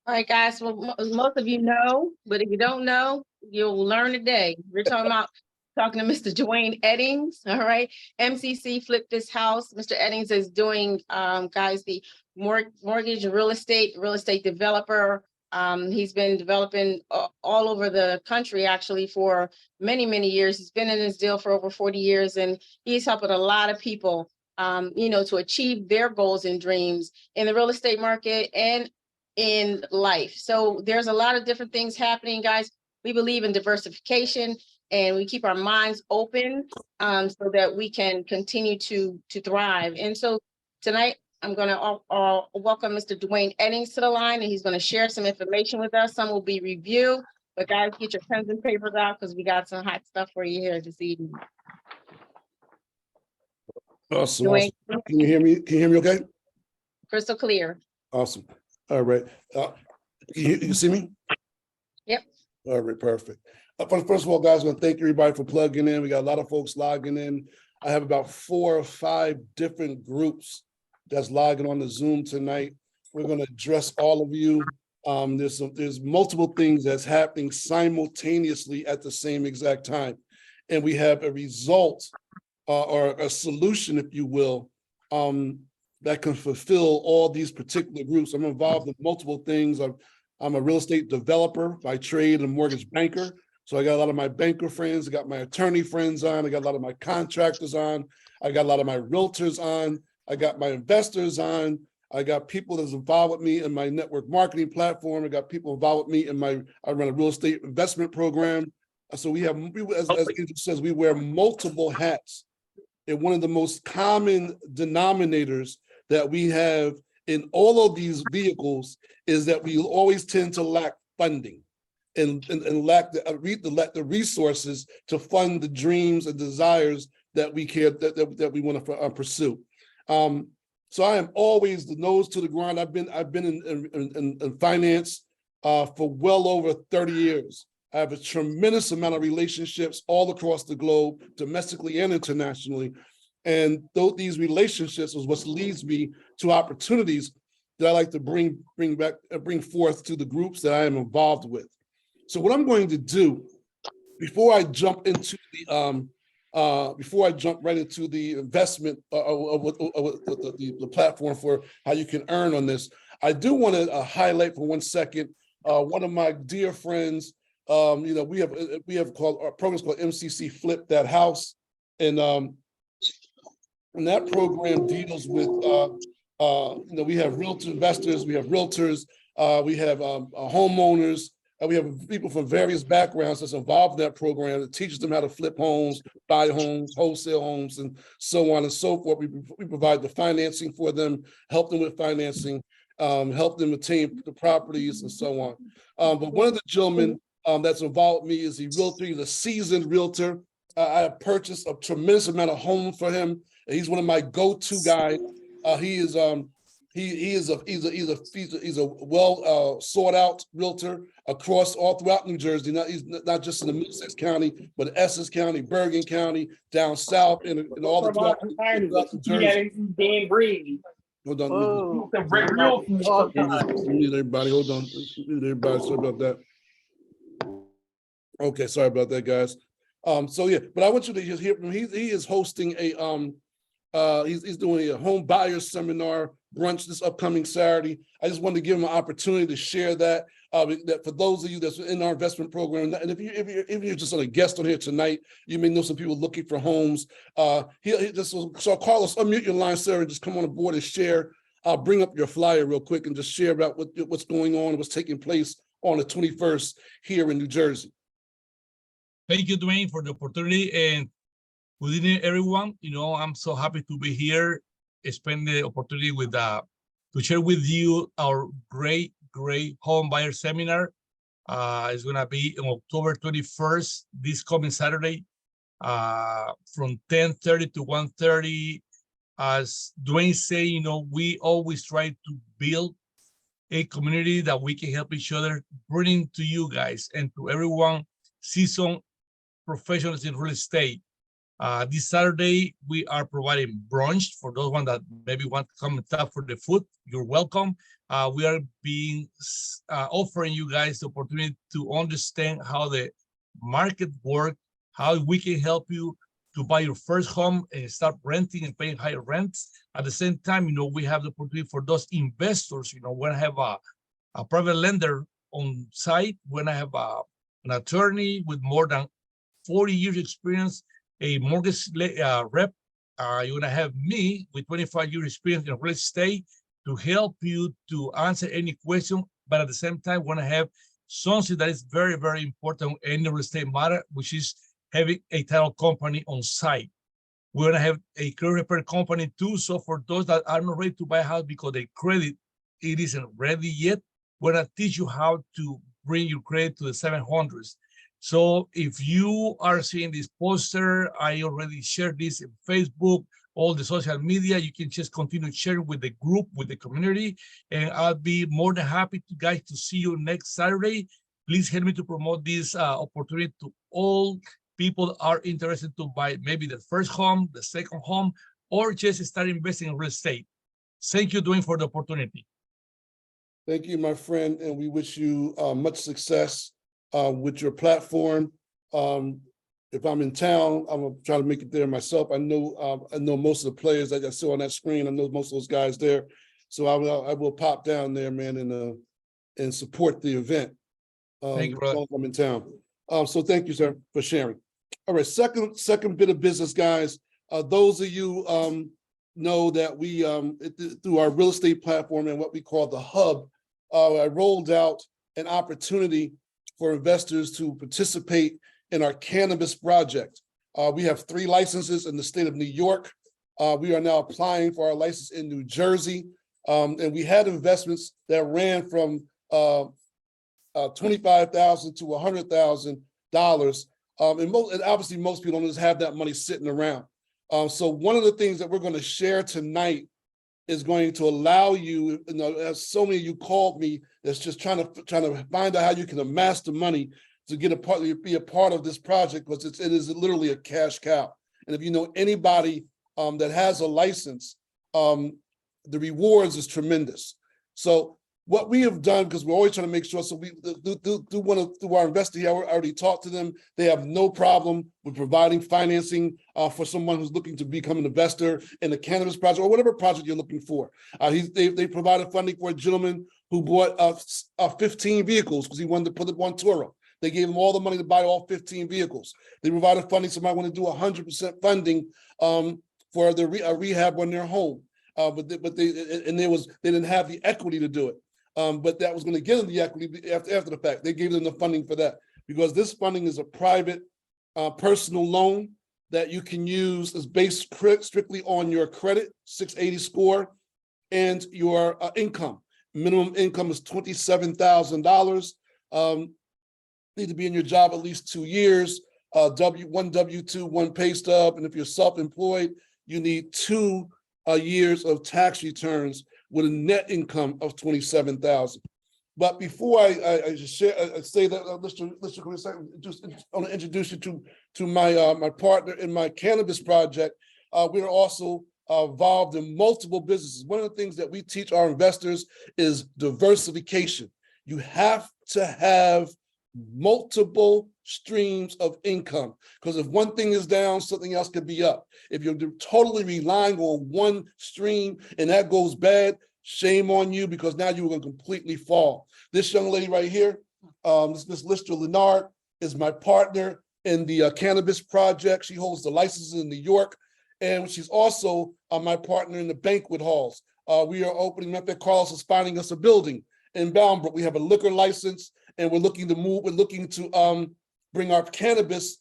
All right, guys. Well, most of you know, but if you don't know, you'll learn today. We're talking to Mr. Dwayne Eddings. All right, MCC Flip This House. Mr. Eddings is doing, guys, the mortgage real estate developer. He's been developing all over the country actually for many years. He's been in this deal for over 40 years, and he's helping a lot of people, to achieve their goals and dreams in the real estate market and in life. So there's a lot of different things happening, guys. We believe in diversification, and we keep our minds open so that we can continue to thrive. And so tonight, I'm going to welcome Mr. Dwayne Eddings to the line, and he's going to share some information with us. Some will be review, but guys, get your pens and papers out because we got some hot stuff for you here this evening. Awesome. Awesome. Can you hear me? Can you hear me okay? Crystal clear. Awesome. All right. You see me? Yep. All right, perfect. First of all, guys, I want to thank everybody for plugging in. We got a lot of folks logging in. I have about 4 or 5 different groups that's logging on the Zoom tonight. We're going to address all of you. There's multiple things that's happening simultaneously at the same exact time. And we have a result or a solution, if you will, that can fulfill all these particular groups. I'm involved in multiple things. I'm a real estate developer by trade and mortgage banker. So I got a lot of my banker friends, I got my attorney friends on, I got a lot of my contractors on, I got a lot of my realtors on, I got my investors on, I got people that's involved with me in my network marketing platform, I got people involved with me in I run a real estate investment program. So we have, as Andrew says, we wear multiple hats. And one of the most common denominators that we have in all of these vehicles is that we always tend to lack funding and lack the resources to fund the dreams and desires that we care that we want to pursue. So I am always the nose to the ground. I've been in finance for well over 30 years. I have a tremendous amount of relationships all across the globe, domestically and internationally. And these relationships is what leads me to opportunities that I like to bring forth to the groups that I am involved with. So what I'm going to do before I jump into right into the investment of the platform for how you can earn on this, I do want to highlight for 1 second one of my dear friends. We have called our programs called MCC Flip That House, and that program deals with we have realtor investors, we have realtors, we have homeowners, and we have people from various backgrounds that's involved in that program that teaches them how to flip homes, buy homes, wholesale homes, and so on and so forth. We provide the financing for them, help them with financing, help them attain the properties, and so on. But one of the gentlemen that's involved with me is a realtor. He's a seasoned realtor. I have purchased a tremendous amount of homes for him. He's one of my go-to guys. He's a well sought out realtor across all throughout New Jersey. He's not just in the Middlesex County, but Essex County, Bergen County, down south, and all the throughout New Jersey. Dan Brady. Hold on. Oh. Mute everybody. Hold on. Mute everybody. Sorry about that. Okay, sorry about that, guys. So yeah, but I want you to just hear from him. He is hosting a he's doing a home buyer seminar brunch this upcoming Saturday. I just wanted to give him an opportunity to share that. That for those of you that's in our investment program, and if you're just on a guest on here tonight, you may know some people looking for homes. So Carlos, unmute your line, sir, and just come on board and share. I'll bring up your flyer real quick and just share about what's going on, what's taking place on the 21st here in New Jersey. Thank you, Dwayne, for the opportunity, and good evening, everyone. I'm so happy to be here, spend the opportunity with to share with you our great home buyer seminar. It's going to be on October 21st, this coming Saturday, from 10:30 to 1:30. As Dwayne said, we always try to build a community that we can help each other, bringing to you guys and to everyone seasoned professionals in real estate This Saturday, we are providing brunch for those one that maybe want to come and stop for the food. You're welcome. We are offering you guys the opportunity to understand how the market works, how we can help you to buy your first home and start renting and paying higher rents. At the same time, we have the opportunity for those investors, when I have a private lender on site, when I have an attorney with more than 40 years experience, a mortgage rep, you're gonna have me with 25 years experience in real estate to help you to answer any question, but at the same time, want to have something that is very, very important in the real estate matter, which is having a title company on site. We're gonna have a credit repair company too. So for those that are not ready to buy a house because their credit it isn't ready yet, we're gonna teach you how to bring your credit to the 700s. So if you are seeing this poster, I already shared this in Facebook, all the social media, you can just continue sharing with the group, with the community, and I'll be more than happy to guys to see you next Saturday. Please help me to promote this opportunity to all people that are interested to buy maybe the first home, the second home, or just start investing in real estate. Thank you, Dwayne, for the opportunity. Thank you, my friend, and we wish you much success with your platform. If I'm in town, I'm gonna try to make it there myself. I know most of the players that I saw on that screen. I know most of those guys there, so I will pop down there, man, and support the event. Thank you, brother. While I'm in town. So thank you, sir, for sharing. All right, second bit of business, guys. Those of you know that we through our real estate platform and what we call the hub, I rolled out an opportunity for investors to participate in our cannabis project. We have 3 licenses in the state of New York. We are now applying for our license in New Jersey. And we had investments that ran from $25,000 to $100,000. And obviously most people don't just have that money sitting around. So one of the things that we're going to share tonight is going to allow you, as so many of you called me, that's just trying to find out how you can amass the money to be a part of this project, because it is literally a cash cow. And if you know anybody that has a license, the rewards is tremendous. So what we have done, because we're always trying to make sure, so we through our investor here, I already talked to them. They have no problem with providing financing for someone who's looking to become an investor in the cannabis project or whatever project you're looking for. They provided funding for a gentleman who bought 15 vehicles because he wanted to put it on Turo. They gave him all the money to buy all 15 vehicles. They provided funding. Somebody want to do 100% funding for the rehab on their home, but they didn't have the equity to do it. But that was going to give them the equity after the fact. They gave them the funding for that because this funding is a private personal loan that you can use as based strictly on your credit, 680 score, and your income. Minimum income is $27,000. Need to be in your job at least 2 years, one W-2, one pay stub. And if you're self-employed, you need 2 years of tax returns with a net income of $27,000. But before I just say that, let's I want to introduce you to my partner in my cannabis project. We are also involved in multiple businesses. One of the things that we teach our investors is diversification. You have to have multiple streams of income, because if one thing is down, something else could be up. If you're totally relying on one stream and that goes bad, shame on you, because now you're going to completely fall. This young lady right here, Miss Lister Leonard, is my partner in the cannabis project. She holds the licenses in New York, and she's also my partner in the banquet halls. We are opening up there. Carlos is finding us a building in Boundbrook. We have a liquor license, and we're looking to bring our cannabis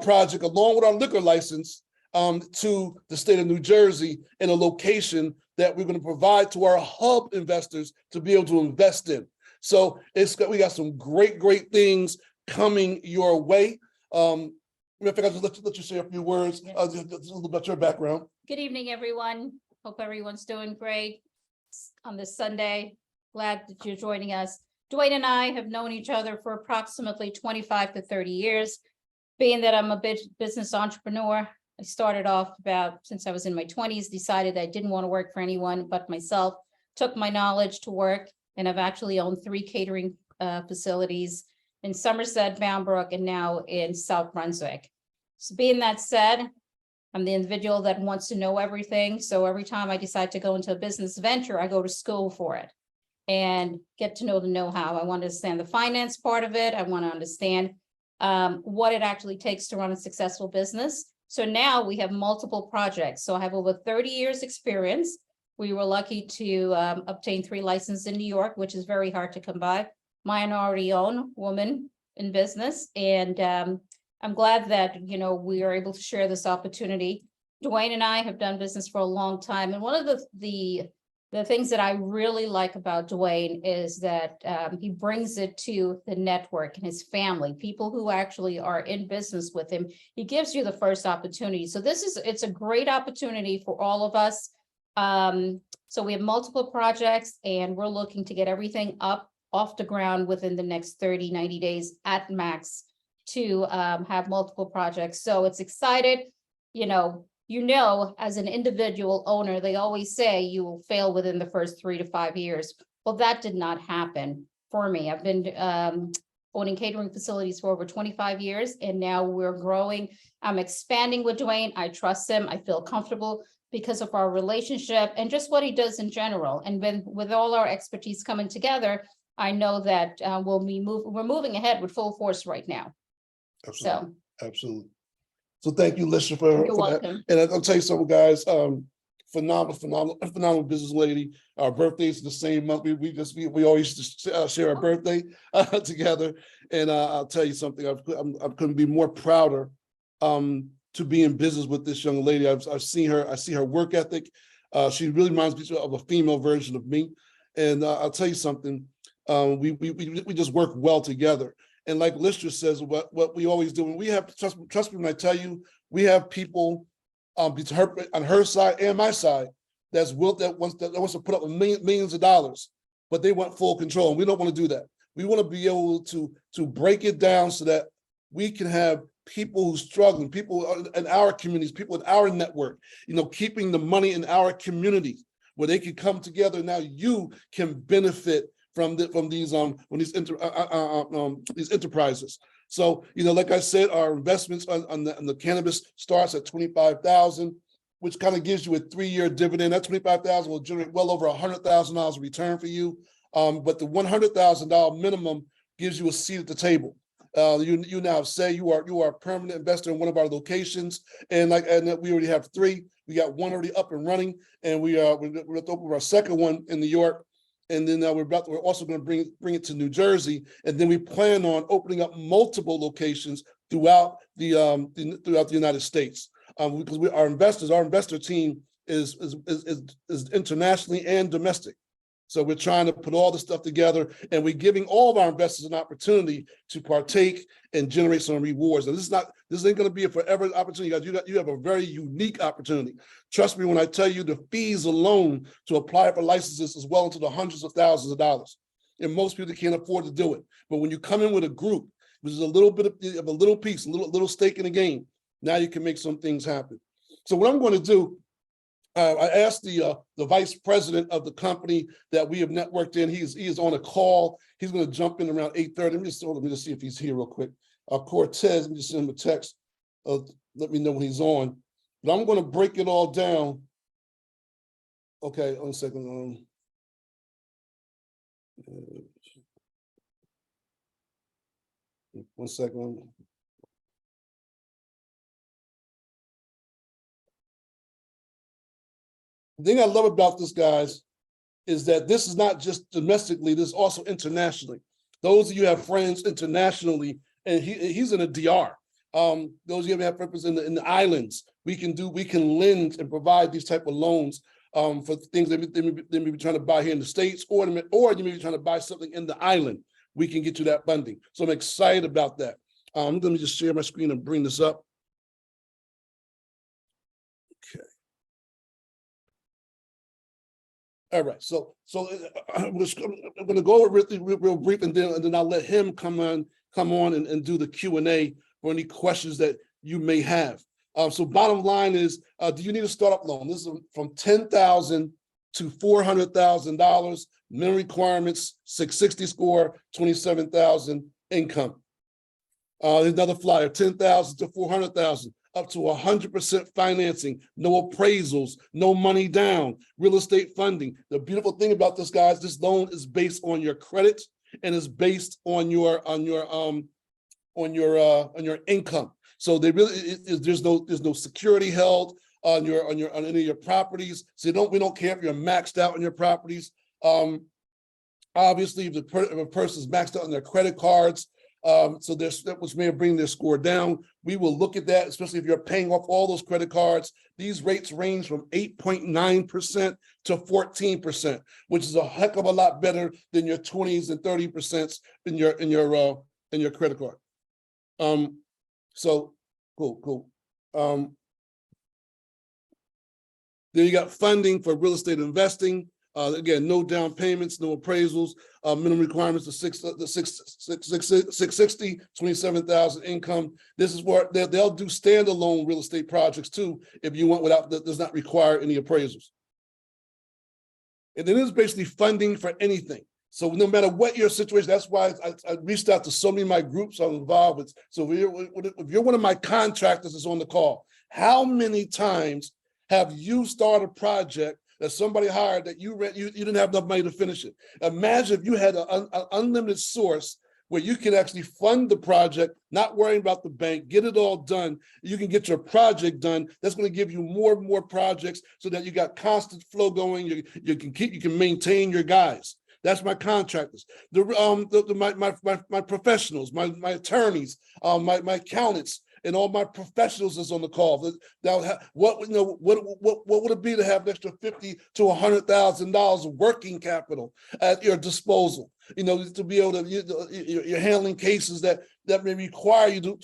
project along with our liquor license to the state of New Jersey in a location that we're going to provide to our hub investors to be able to invest in. So we got some great things coming your way. In fact, I'll just let you say a few words, just a little about your background. Good evening, everyone. Hope everyone's doing great on this Sunday. Glad that you're joining us. Dwayne and I have known each other for approximately 25 to 30 years. Being that I'm a business entrepreneur, I started off since I was in my 20s, decided I didn't want to work for anyone but myself, took my knowledge to work, and I've actually owned 3 catering facilities in Somerset, Bound Brook, and now in South Brunswick. So being that said, I'm the individual that wants to know everything. So every time I decide to go into a business venture, I go to school for it and get to know the know-how. I want to understand the finance part of it. I want to understand what it actually takes to run a successful business. So now we have multiple projects. So I have over 30 years experience. We were lucky to obtain 3 licenses in New York, which is very hard to come by. Minority-owned woman in business. And I'm glad that, we are able to share this opportunity. Dwayne and I have done business for a long time. And one of the things that I really like about Dwayne is that he brings it to the network and his family, people who actually are in business with him. He gives you the first opportunity. So it's a great opportunity for all of us. So we have multiple projects and we're looking to get everything off the ground within the next 30, 90 days at max to have multiple projects. So it's excited, as an individual owner, they always say you will fail within the first 3 to 5 years. Well, that did not happen for me. I've been owning catering facilities for over 25 years, and now we're growing. I'm expanding with Dwayne. I trust him. I feel comfortable because of our relationship and just what he does in general. And with all our expertise coming together, I know that we're moving ahead with full force right now. Absolutely. So Absolutely. So thank you, Lisha, for you're that. welcome. And I'll tell you something, guys. Phenomenal business lady. Our birthdays the same month. We always just share our birthday together. And I'll tell you something. I couldn't be more prouder to be in business with this young lady. I've seen her. I see her work ethic. She really reminds me of a female version of me. And I'll tell you something. We just work well together. And like Lister says, what we always do, and we have, trust me when I tell you, we have people on her side and my side that wants to put up millions of dollars, but they want full control. And we don't want to do that. We want to be able to break it down so that we can have people who struggling, people in our communities, people in our network, keeping the money in our communities where they can come together. Now you can benefit from these enterprises. So, like I said, our investments on the cannabis starts at $25,000, which kind of gives you a 3-year dividend. That $25,000 will generate well over $100,000 return for you. But the $100,000 minimum gives you a seat at the table. You now say you are a permanent investor in one of our locations, and we already have 3. We got 1 already up and running, and we're to open our second one in New York. And then we're also going to bring it to New Jersey, and then we plan on opening up multiple locations throughout the United States. Because our investor team is internationally and domestic. So we're trying to put all this stuff together, and we're giving all of our investors an opportunity to partake and generate some rewards. And this ain't going to be a forever opportunity, guys. You have a very unique opportunity. Trust me when I tell you the fees alone to apply for licenses is well into the hundreds of thousands of dollars. And most people can't afford to do it. But when you come in with a group, which is a little bit of a little piece, a little stake in the game, now you can make some things happen. So what I'm going to do, I asked the vice president of the company that we have networked in. He is on a call. He's going to jump in around 8:30. Let me just see if he's here real quick. Cortez, let me just send him a text. Let me know when he's on. But I'm going to break it all down. Okay, 1 second. 1 second. The thing I love about this, guys, is that this is not just domestically, this is also internationally. Those of you who have friends internationally, and he's in a DR. Those of you who have friends in the islands, we can lend and provide these type of loans for things they may be trying to buy here in the States, or you may be trying to buy something in the island. We can get you that funding. So I'm excited about that. Let me just share my screen and bring this up. Okay. All right, so I'm going to go over it real brief, and then I'll let him come on and do the Q&A for any questions that you may have. So bottom line is, do you need a startup loan? This is from $10,000 to $400,000. Minimum requirements, 660 score, 27,000 income. There's another flyer, 10,000 to 400,000, up to 100% financing, no appraisals, no money down, real estate funding. The beautiful thing about this, guys, this loan is based on your credit and is based on your income. So they really there's no security held on any of your properties. So we don't care if you're maxed out on your properties. Obviously, if a person's maxed out on their credit cards, so which may bring their score down, we will look at that, especially if you're paying off all those credit cards. These rates range from 8.9% to 14%, which is a heck of a lot better than your 20s and 30% in your credit card. So cool. Then you got funding for real estate investing. Again, no down payments, no appraisals, minimum requirements of 660, 27,000 income. This is where they'll do standalone real estate projects too, if you want, that does not require any appraisals. And it is basically funding for anything. So no matter what your situation, that's why I reached out to so many of my groups I'm involved with. So if you're one of my contractors that's on the call, how many times have you started a project that somebody hired that you didn't have enough money to finish it? Imagine if you had an unlimited source where you can actually fund the project, not worrying about the bank, get it all done. You can get your project done. That's going to give you more and more projects so that you got constant flow going. You can maintain your guys. That's my contractors. My professionals, my attorneys, my accountants, and all my professionals is on the call. What would it be to have an extra $50,000 to $100,000 of working capital at your disposal? To be able to, you're handling cases that may require you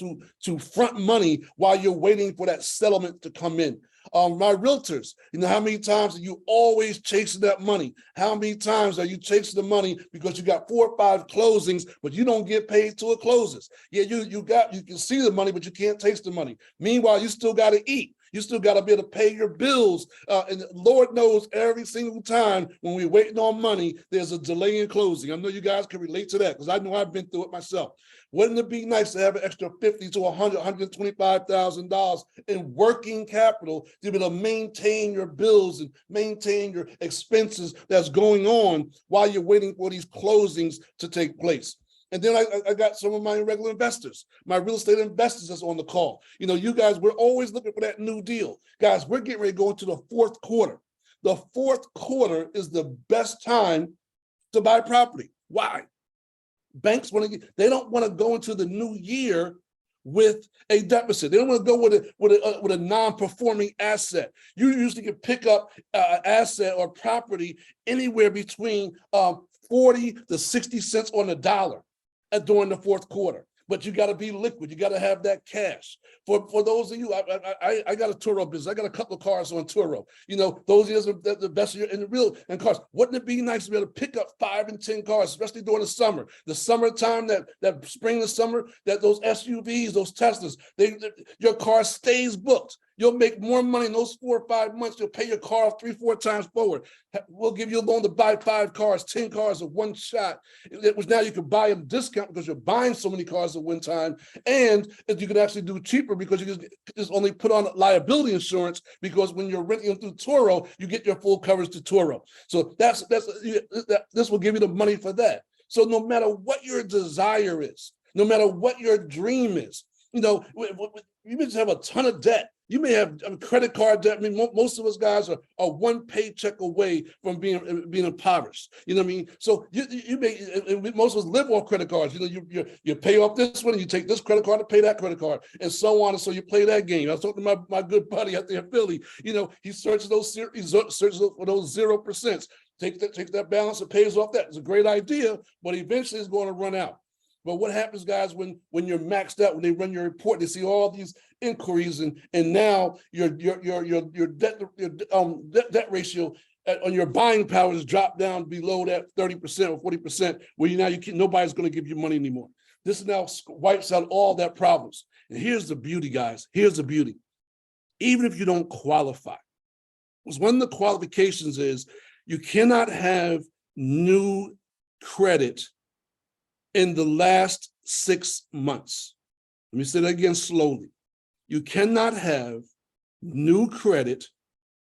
to front money while you're waiting for that settlement to come in. My realtors, how many times are you always chasing that money? How many times are you chasing the money because you got 4 or 5 closings, but you don't get paid till it closes? Yeah, you can see the money, but you can't taste the money. Meanwhile, you still got to eat. You still got to be able to pay your bills. And Lord knows every single time when we're waiting on money, there's a delay in closing. I know you guys can relate to that because I know I've been through it myself. Wouldn't it be nice to have an extra $50,000 to $125,000 in working capital to be able to maintain your bills and maintain your expenses that's going on while you're waiting for these closings to take place? And then I got some of my regular investors, my real estate investors that's on the call. You guys, we're always looking for that new deal. Guys, we're getting ready to go into the 4th quarter. The 4th quarter is the best time to buy property. Why? Banks they don't want to go into the new year with a deficit. They don't want to go with a non-performing asset. You usually can pick up an asset or property anywhere between 40 to 60 cents on the dollar during the 4th quarter. But you got to be liquid. You got to have that cash. For those of you, I got a Turo business. I got a couple of cars on Turo. Those are the best in cars. Wouldn't it be nice to be able to pick up 5 and 10 cars, especially during the summer? The summertime, that spring and summer, that those SUVs, those Teslas, your car stays booked. You'll make more money in those 4 or 5 months. You'll pay your car off 3 or 4 times forward. We'll give you a loan to buy 5 cars, 10 cars at one shot, which now you can buy at a discount because you're buying so many cars at one time. And you can actually do cheaper because you just only put on liability insurance, because when you're renting through Turo, you get your full coverage to Turo. So this will give you the money for that. So no matter what your desire is, no matter what your dream is, you may just have a ton of debt. You may have credit card debt. I mean, most of us guys are 1 paycheck away from being impoverished. You know what I mean? So you may, most of us live on credit cards. You pay off this one, and you take this credit card to pay that credit card, and so on. And so you play that game. I was talking to my good buddy out there in Philly. He searches for those 0%. Take that balance and pays off that. It's a great idea, but eventually it's going to run out. But what happens, guys, when you're maxed out, when they run your report, they see all these inquiries, and now your debt ratio on your buying power has dropped down below that 30% or 40%, where nobody's going to give you money anymore. This now wipes out all that problems. And here's the beauty, guys. Here's the beauty. even if you don't qualify. Because one of the qualifications is you cannot have new credit in the last 6 months. Let me say that again slowly. You cannot have new credit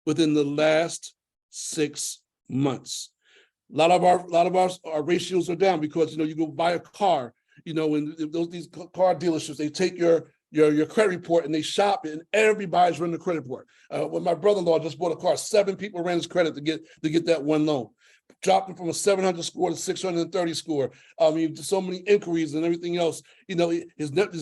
within the last 6 months. A lot of our ratios are down because, you go buy a car, and these car dealerships, they take your credit report and they shop it, and everybody's running the credit report. When my brother-in-law just bought a car, 7 people ran his credit to get that one loan. Dropped him from a 700 score to 630 score. So many inquiries and everything else. He's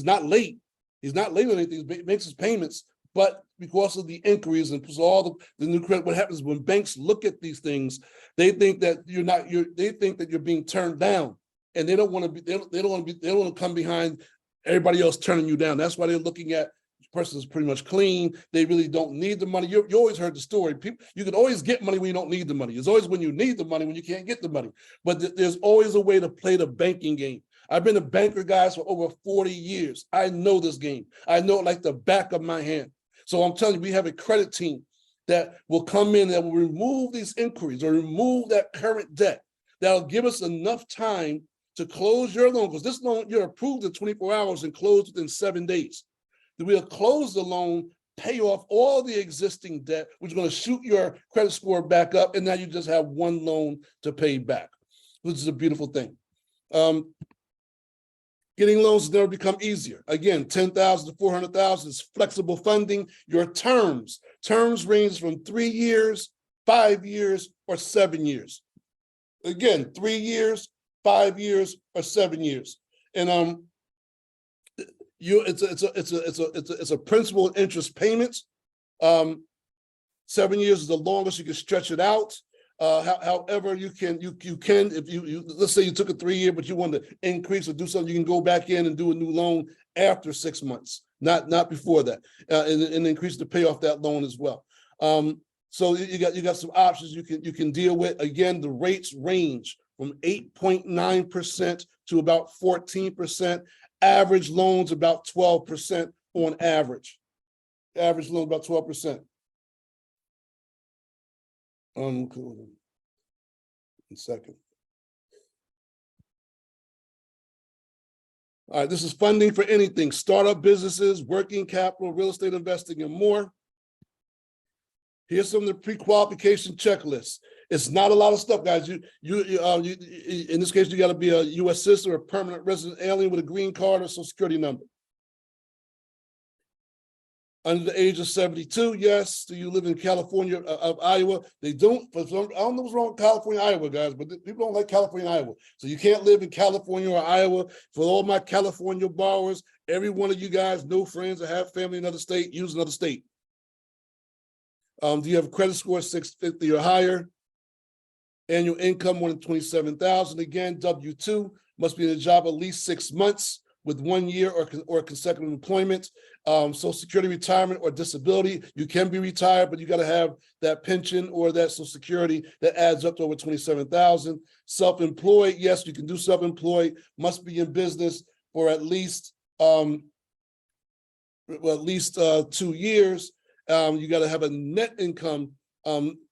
not late. He's not late on anything. He makes his payments, but because of the inquiries and all the new credit, what happens when banks look at these things, they think that they think that you're being turned down, and they don't want to be. They don't want to come behind everybody else turning you down. That's why they're looking at the person is pretty much clean. They really don't need the money. You always heard the story. You can always get money when you don't need the money. It's always when you need the money when you can't get the money. But there's always a way to play the banking game. I've been a banker, guys, for over 40 years. I know this game. I know it like the back of my hand. So I'm telling you, we have a credit team that will come in that will remove these inquiries or remove that current debt. That'll give us enough time to close your loan, because this loan, you're approved in 24 hours and closed within 7 days. Then we'll close the loan, pay off all the existing debt, which is going to shoot your credit score back up, and now you just have one loan to pay back, which is a beautiful thing. Getting loans has never become easier. Again, 10,000 to 400,000 is flexible funding. Your terms range from 3 years, 5 years, or 7 years. Again, 3 years, 5 years, or 7 years. And it's a principal and interest payments. 7 years is the longest you can stretch it out. However, you can if you let's say you took a 3 year, but you want to increase or do something, you can go back in and do a new loan after 6 months, not before that, and increase to pay off that loan as well. So you got some options you can deal with. Again, the rates range from 8.9% to about 14%. Average loans about 12% on average. Average loan about 12%. Cool. 1 second. All right, this is funding for anything: startup businesses, working capital, real estate investing, and more. Here's some of the pre-qualification checklists. It's not a lot of stuff, guys. You in this case, you got to be a U.S. citizen or a permanent resident alien with a green card or social security number. Under the age of 72, yes. Do you live in California, of Iowa? They don't. I don't know what's wrong with California, Iowa, guys, but people don't like California, Iowa. So you can't live in California or Iowa. For all my California borrowers, every one of you guys know friends or have family in another state, use another state. Do you have a credit score 650 or higher? Annual income more than 27,000. Again, W-2, must be in a job at least 6 months with 1 year or consecutive employment. Social Security, retirement, or disability. You can be retired, but you got to have that pension or that Social Security that adds up to over 27,000. Self-employed, yes, you can do self-employed. Must be in business for at least 2 years. You got to have a net income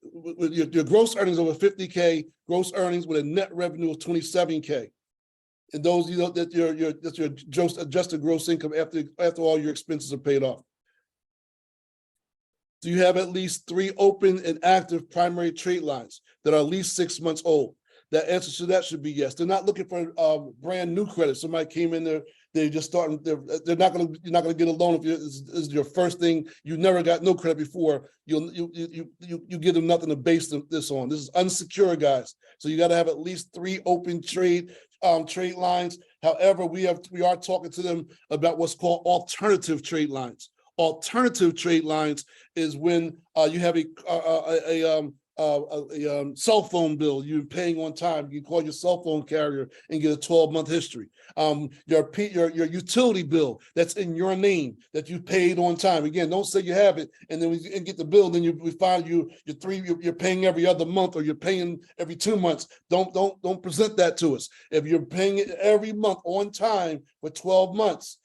with your gross earnings over 50K, gross earnings with a net revenue of 27K. And those, that's your adjusted gross income after all your expenses are paid off. Do you have at least 3 open and active primary trade lines that are at least 6 months old? The answer to that should be yes. They're not looking for brand new credit. Somebody came in there, they're just starting. You're not gonna get a loan if this is your first thing. You never got no credit before. You give them nothing to base this on. This is unsecured, guys. So you got to have at least 3 open trade lines. However, we are talking to them about what's called alternative trade lines. Alternative trade lines is when you have a cell phone bill you're paying on time. You can call your cell phone carrier and get a 12-month history. Your utility bill that's in your name that you paid on time. Again, don't say you have it and then we get the bill. Then we find you're paying every other month or you're paying every 2 months. Don't present that to us. If you're paying it every month on time for 12 months.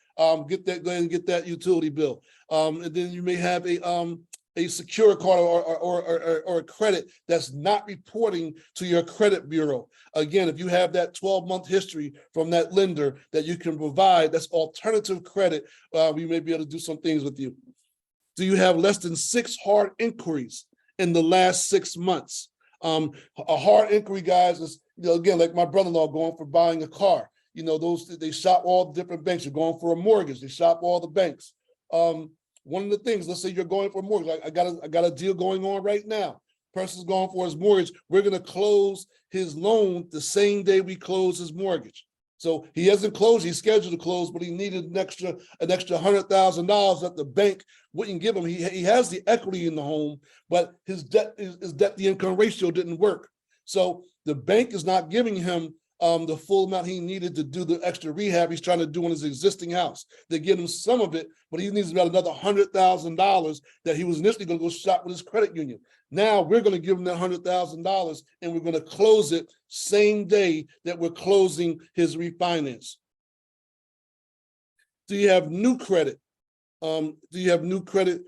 Get that, go ahead and get that utility bill. And then you may have a secure card or a credit that's not reporting to your credit bureau. Again, if you have that 12-month history from that lender that you can provide, that's alternative credit. We may be able to do some things with you. Do you have less than 6 hard inquiries in the last 6 months? A hard inquiry, guys, is, again, like my brother-in-law going for buying a car. They shop all the different banks. You're going for a mortgage. They shop all the banks. One of the things, let's say you're going for a mortgage. I got a deal going on right now. Person's going for his mortgage. We're going to close his loan the same day we close his mortgage. So he hasn't closed. He's scheduled to close, but he needed an extra $100,000 that the bank wouldn't give him. He has the equity in the home, but his debt to income ratio didn't work. So the bank is not giving him the full amount he needed to do the extra rehab he's trying to do in his existing house. They give him some of it, but he needs about another $100,000 that he was initially going to go shop with his credit union. Now we're going to give him that $100,000 and we're going to close it same day that we're closing his refinance. Do you have new credit? Do you have new credit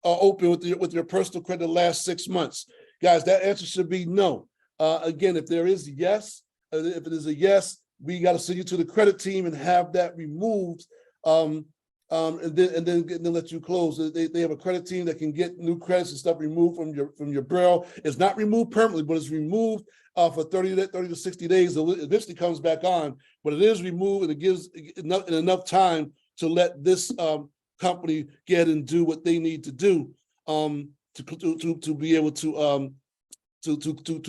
open with your personal credit the last 6 months? Guys, that answer should be no. Again, if there is yes, if it is a yes, we got to send you to the credit team and have that removed, and then let you close. They have a credit team that can get new credits and stuff removed from your bureau. It's not removed permanently, but it's removed for 30 to 60 days. It eventually comes back on, but it is removed, and it gives enough time to let this company get and do what they need to do to be able to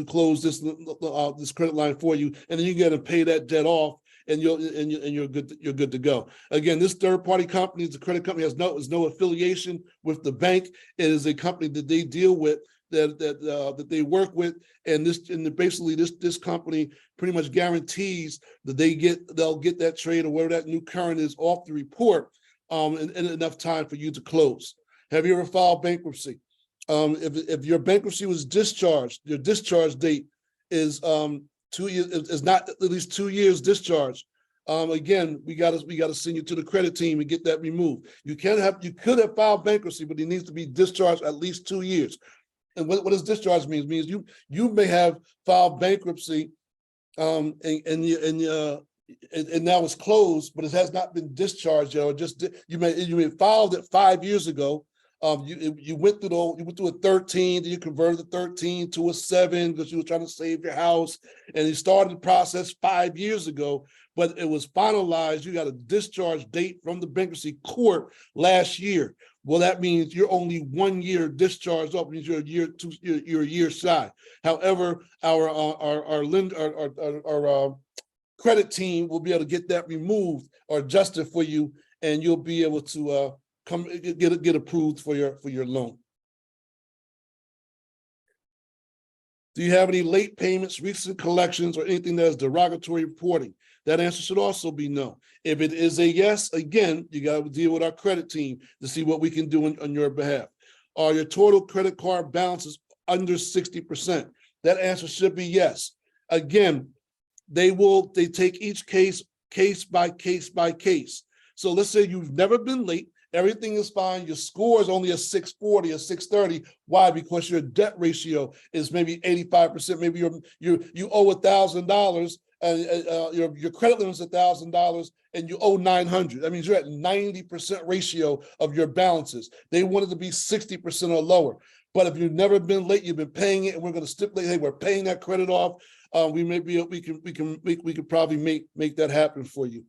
close this credit line for you, and then you get to pay that debt off, and you're good to go. Again, this third-party company, the credit company, has no affiliation with the bank. It is a company that they deal with, that they work with, and basically this company pretty much guarantees that they'll get that trade or whatever that new current is off the report in enough time for you to close. Have you ever filed bankruptcy? If your bankruptcy was discharged, your discharge date is 2 years, is not at least 2 years discharge. Again, we got to send you to the credit team and get that removed. You could have filed bankruptcy, but it needs to be discharged at least 2 years. And what does discharge mean? It means you may have filed bankruptcy, and now it's closed, but it has not been discharged yet, or just you may filed it 5 years ago. You went through a 13, then you converted the 13 to a 7 because you were trying to save your house, and you started the process 5 years ago, but it was finalized. You got a discharge date from the bankruptcy court last year. Well, that means you're only 1 year discharged up, means you're a year shy. However, our credit team will be able to get that removed or adjusted for you, and you'll be able to get approved for your loan. Do you have any late payments, recent collections, or anything that is derogatory reporting? That answer should also be no. If it is a yes, again, you got to deal with our credit team to see what we can do on your behalf. Are your total credit card balances under 60%? That answer should be yes. Again, they take each case by case. So let's say you've never been late. Everything is fine. Your score is only a 640 or 630. Why? Because your debt ratio is maybe 85%. Maybe you owe $1,000 and your credit limit is $1,000 and you owe $900. That means you're at 90% ratio of your balances. They want it to be 60% or lower. But if you've never been late, you've been paying it, and we're going to stipulate, hey, we're paying that credit off. We can probably make that happen for you.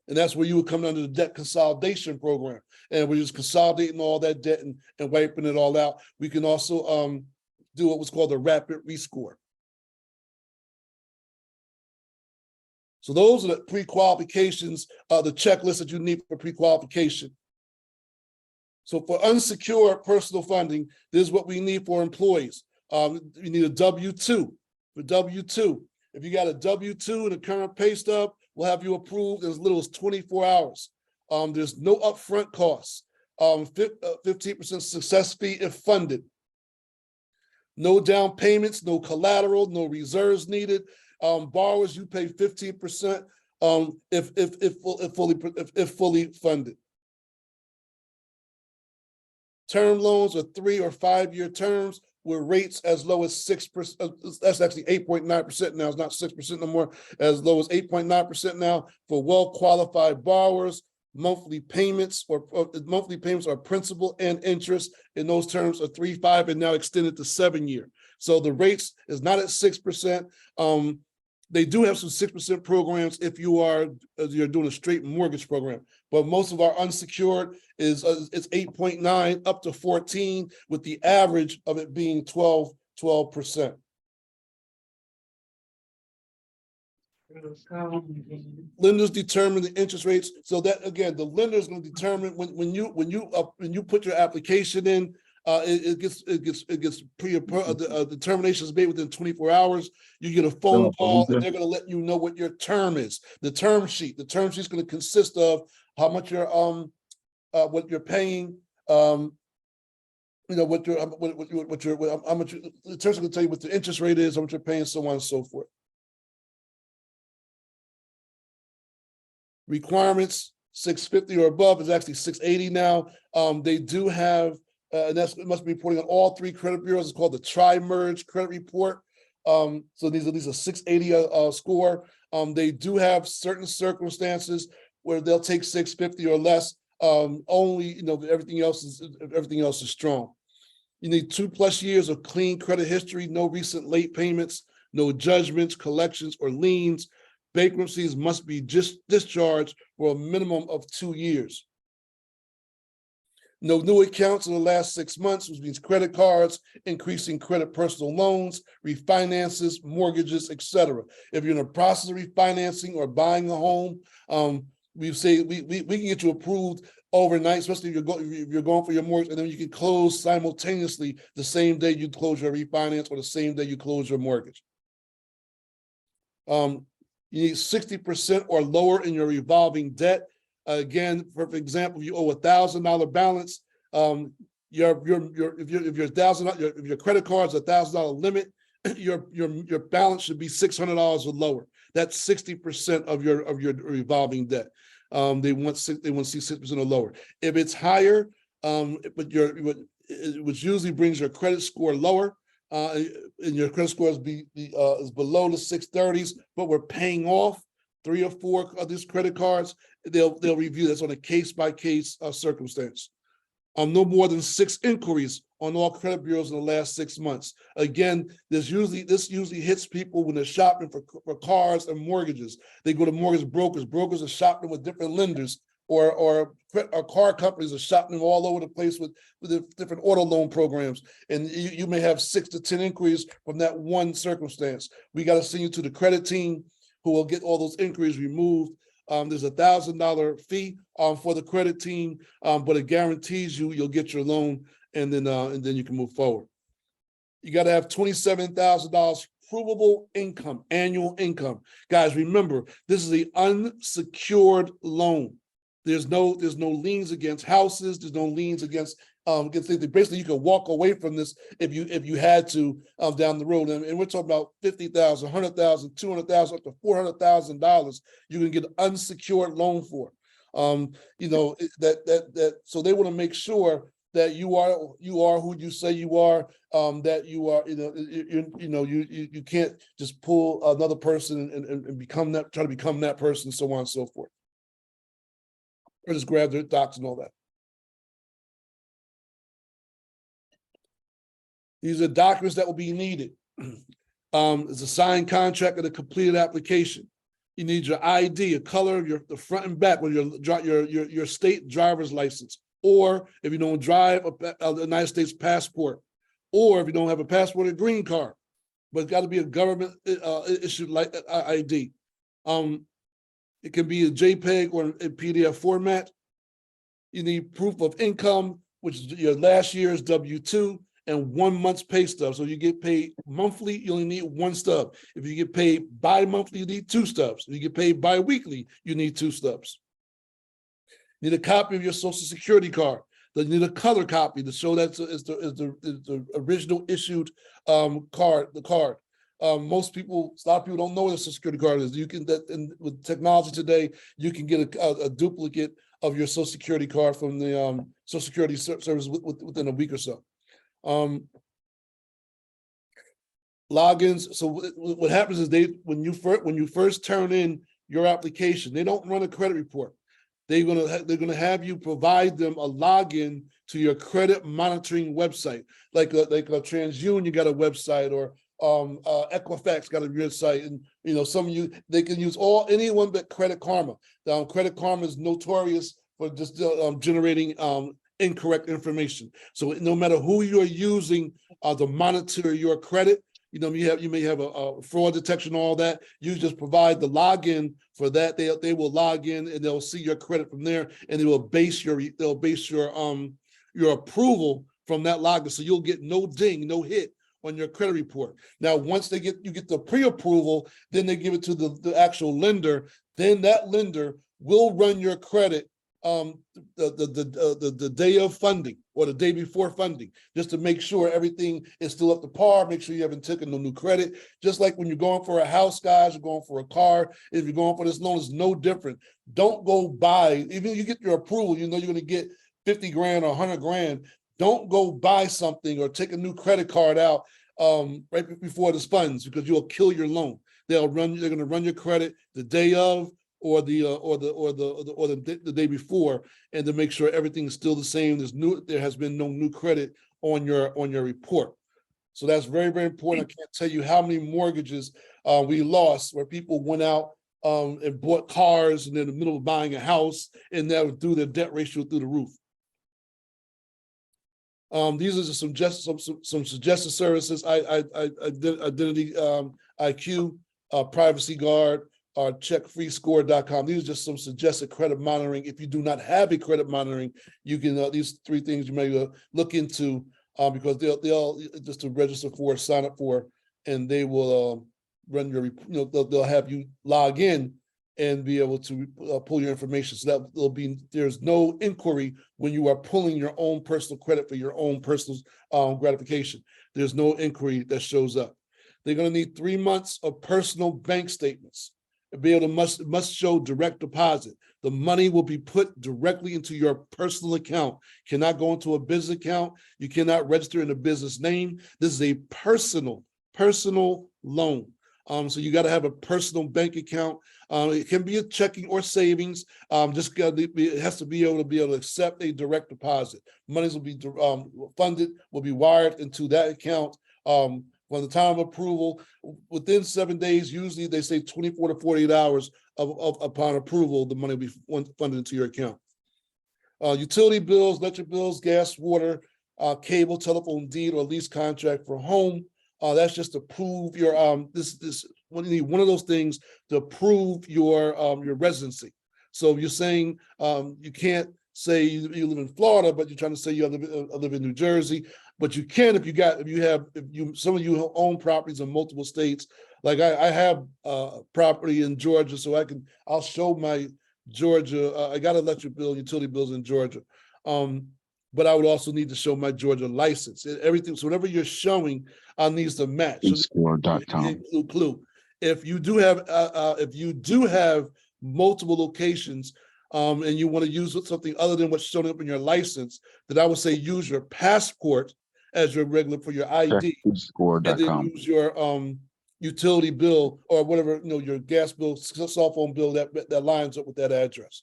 And that's where you would come under the debt consolidation program. And we're just consolidating all that debt and wiping it all out. We can also do what was called a rapid rescore. So those are the pre-qualifications, the checklist that you need for pre-qualification. So for unsecured personal funding, this is what we need for employees. You need a W-2. For W-2, if you got a W-2 and a current pay stub, we'll have you approved in as little as 24 hours. There's no upfront costs. 15% success fee if funded. No down payments, no collateral, no reserves needed. Borrowers, you pay 15% if fully funded. Term loans are 3 or 5 year terms with rates as low as 6%. That's actually 8.9% now. It's not 6% no more. As low as 8.9% now for well-qualified borrowers. Monthly payments or principal and interest in those terms are 3, 5, and now extended to 7 year. So the rates is not at 6%. They do have some 6% programs if you're doing a straight mortgage program, but most of our unsecured is it's 8.9 up to 14, with the average of it being 12%. Lenders determine the interest rates. So that again, the lender is going to determine when you put your application in. It gets determination is made within 24 hours. You get a phone call and they're going to let you know what your term is. The term sheet is going to consist of how much what you're paying. How much the terms are going to tell you what the interest rate is, how much you're paying, so on and so forth. Requirements 650 or above is actually 680 now. They do have. And it must be reporting on all 3 credit bureaus. It's called the Tri-Merge Credit Report. So these are 680 score. They do have certain circumstances where they'll take 650 or less. Only everything else is strong. You need 2+ years of clean credit history, no recent late payments, no judgments, collections, or liens. Bankruptcies must be discharged for a minimum of 2 years. No new accounts in the last 6 months, which means credit cards, increasing credit personal loans, refinances, mortgages, etc. If you're in the process of refinancing or buying a home, we can get you approved overnight, especially if you're going for your mortgage, and then you can close simultaneously the same day you close your refinance or the same day you close your mortgage. You need 60% or lower in your revolving debt. Again, for example, if you owe $1,000 balance, if your credit card's $1,000 limit, your balance should be $600 or lower. That's 60% of your revolving debt. They want to see 6% or lower. If it's higher, which usually brings your credit score lower, and your credit score is below the 630s, but we're paying off 3 or 4 of these credit cards, they'll review this on a case-by-case circumstance. No more than 6 inquiries on all credit bureaus in the last 6 months. Again, this usually hits people when they're shopping for cars and mortgages. They go to mortgage brokers. Brokers are shopping with different lenders, or car companies are shopping all over the place with the different auto loan programs. And you may have 6 to 10 inquiries from that one circumstance. We got to send you to the credit team, who will get all those inquiries removed. There's a $1,000 fee for the credit team, but it guarantees you'll get your loan, and then you can move forward. You got to have $27,000 provable income, annual income. Guys, remember, this is an unsecured loan. There's no liens against houses. There's no liens against things. Basically, you can walk away from this if you had to down the road. And we're talking about $50,000, $100,000, $200,000, up to $400,000 you can get an unsecured loan for. So they want to make sure that you are who you say you are. That you are, you can't just pull another person and try to become that person, so on and so forth. Or just grab their docs and all that. These are documents that will be needed. It's a signed contract and a completed application. You need your ID, a color of the front and back with your state driver's license, or if you don't drive, a United States passport, or if you don't have a passport, a green card. But it's got to be a government issued ID. It can be a JPEG or a PDF format. You need proof of income, which is your last year's W-2 and 1 month's pay stub. So you get paid monthly, you only need 1 stub. If you get paid bi-monthly, you need 2 stubs. If you get paid bi-weekly, you need 2 stubs. You need a copy of your Social Security card. You need a color copy to show that it's the original issued card, the card. Most people, a lot of people don't know what a social security card is. You can, and with technology today, you can get a duplicate of your social security card from the social security service within a week or so. Logins. So what happens is when you first turn in your application, they don't run a credit report. They're gonna have you provide them a login to your credit monitoring website, like a TransUnion got a website, or Equifax got a website, and some of you, they can use anyone but Credit Karma. Credit Karma is notorious for just generating incorrect information. So no matter who you're using to monitor your credit, you may have a fraud detection, all that. You just provide the login for that. They will log in and they'll see your credit from there, and they will base your approval from that login. So you'll get no ding, no hit on your credit report. Now, once you get the pre-approval, then they give it to the actual lender. Then that lender will run your credit the day of funding or the day before funding, just to make sure everything is still up to par, make sure you haven't taken no new credit. Just like when you're going for a house, guys, you're going for a car, if you're going for this loan, it's no different. Don't go buy, even if you get your approval, you're going to get 50 grand or 100 grand. Don't go buy something or take a new credit card out right before this funds, because you'll kill your loan. They're going to run your credit the day of, or the day before, and to make sure everything's still the same. There has been no new credit on your report. So that's very, very important. I can't tell you how many mortgages we lost where people went out and bought cars, and in the middle of buying a house, and that would do their debt ratio through the roof. These are some suggested services. Identity IQ, Privacy Guard, checkfreescore.com. These are just some suggested credit monitoring. If you do not have a credit monitoring, you can these 3 things you may look into, because they'll just to register for, sign up for, and they will run your, they'll have you log in and be able to pull your information. So that there's no inquiry when you are pulling your own personal credit for your own personal gratification. There's no inquiry that shows up. They're going to need 3 months of personal bank statements. Be able to must show direct deposit. The money will be put directly into your personal account. Cannot go into a business account. You cannot register in a business name. This is a personal loan. So you got to have a personal bank account. It can be a checking or savings. It has to be able to accept a direct deposit. Monies will be funded, will be wired into that account. From the time of approval, within 7 days, usually they say 24 to 48 hours upon approval, the money will be funded into your account. Utility bills, electric bills, gas, water, cable, telephone deed, or lease contract for home. That's just to prove your you need one of those things to prove your residency. So if you're saying you can't say you live in Florida, but you're trying to say you live in New Jersey, but you can if some of you own properties in multiple states. Like I have property in Georgia, so I'll show my Georgia. I got electric bill, utility bills in Georgia, but I would also need to show my Georgia license. Everything. So whatever you're showing, needs to match. Unsecured.com. Clue. If you do have multiple locations, and you want to use something other than what's showing up in your license, then I would say use your passport as your regular for your ID, and then use your utility bill or whatever, your gas bill, cell phone bill that lines up with that address.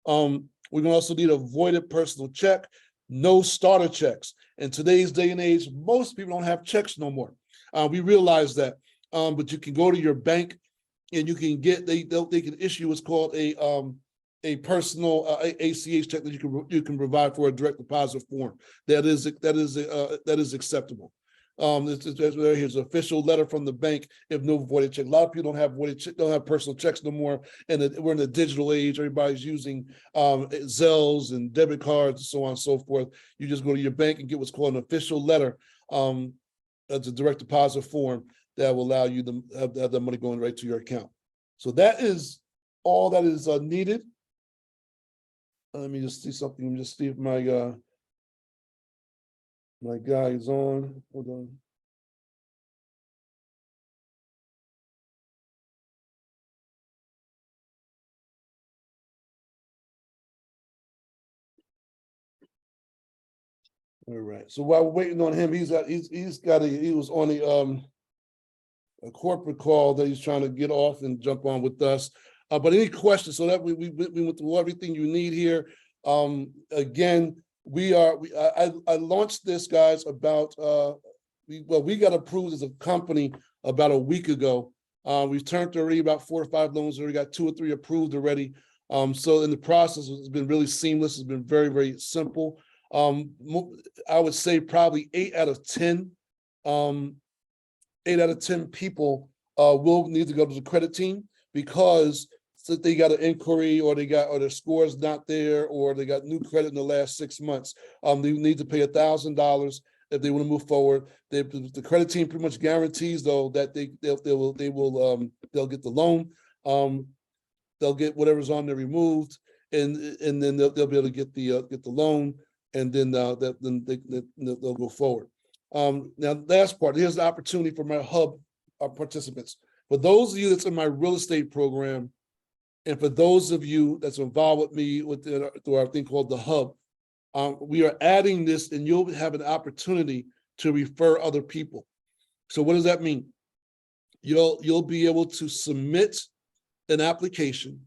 We're gonna also need a voided personal check, no starter checks. In today's day and age, most people don't have checks no more. We realize that, but you can go to your bank and you can get they can issue what's called a personal ACH check that you can provide for a direct deposit form. That is acceptable. Here's an official letter from the bank if no voided check. A lot of people don't have personal checks no more, and we're in the digital age. Everybody's using Zells and debit cards and so on and so forth. You just go to your bank and get what's called an official letter. It's a direct deposit form that will allow you to have the money going right to your account. So that is all that is needed. Let me just see something. Let me just see if my guy is on. Hold on. All right. So while we're waiting on him, he was on a corporate call that he's trying to get off and jump on with us. But any questions? So that we went through everything you need here. Again, I launched this, guys, about we got approved as a company about a week ago. We've turned already about 4 or 5 loans. Already got 2 or 3 approved already. So in the process, it's been really seamless. It's been very, very simple. I would say probably 8 out of 10. 8 out of 10 people will need to go to the credit team because they got an inquiry or their score's not there or they got new credit in the last 6 months. They need to pay $1,000 if they want to move forward. The credit team pretty much guarantees though that they'll get the loan. They'll get whatever's on there removed, and then they'll be able to get the loan, and then they'll go forward. Now, last part, here's the opportunity for my hub participants. For those of you that's in my real estate program, and for those of you that's involved with me through our thing called the hub, we are adding this, and you'll have an opportunity to refer other people. So what does that mean? You'll be able to submit an application.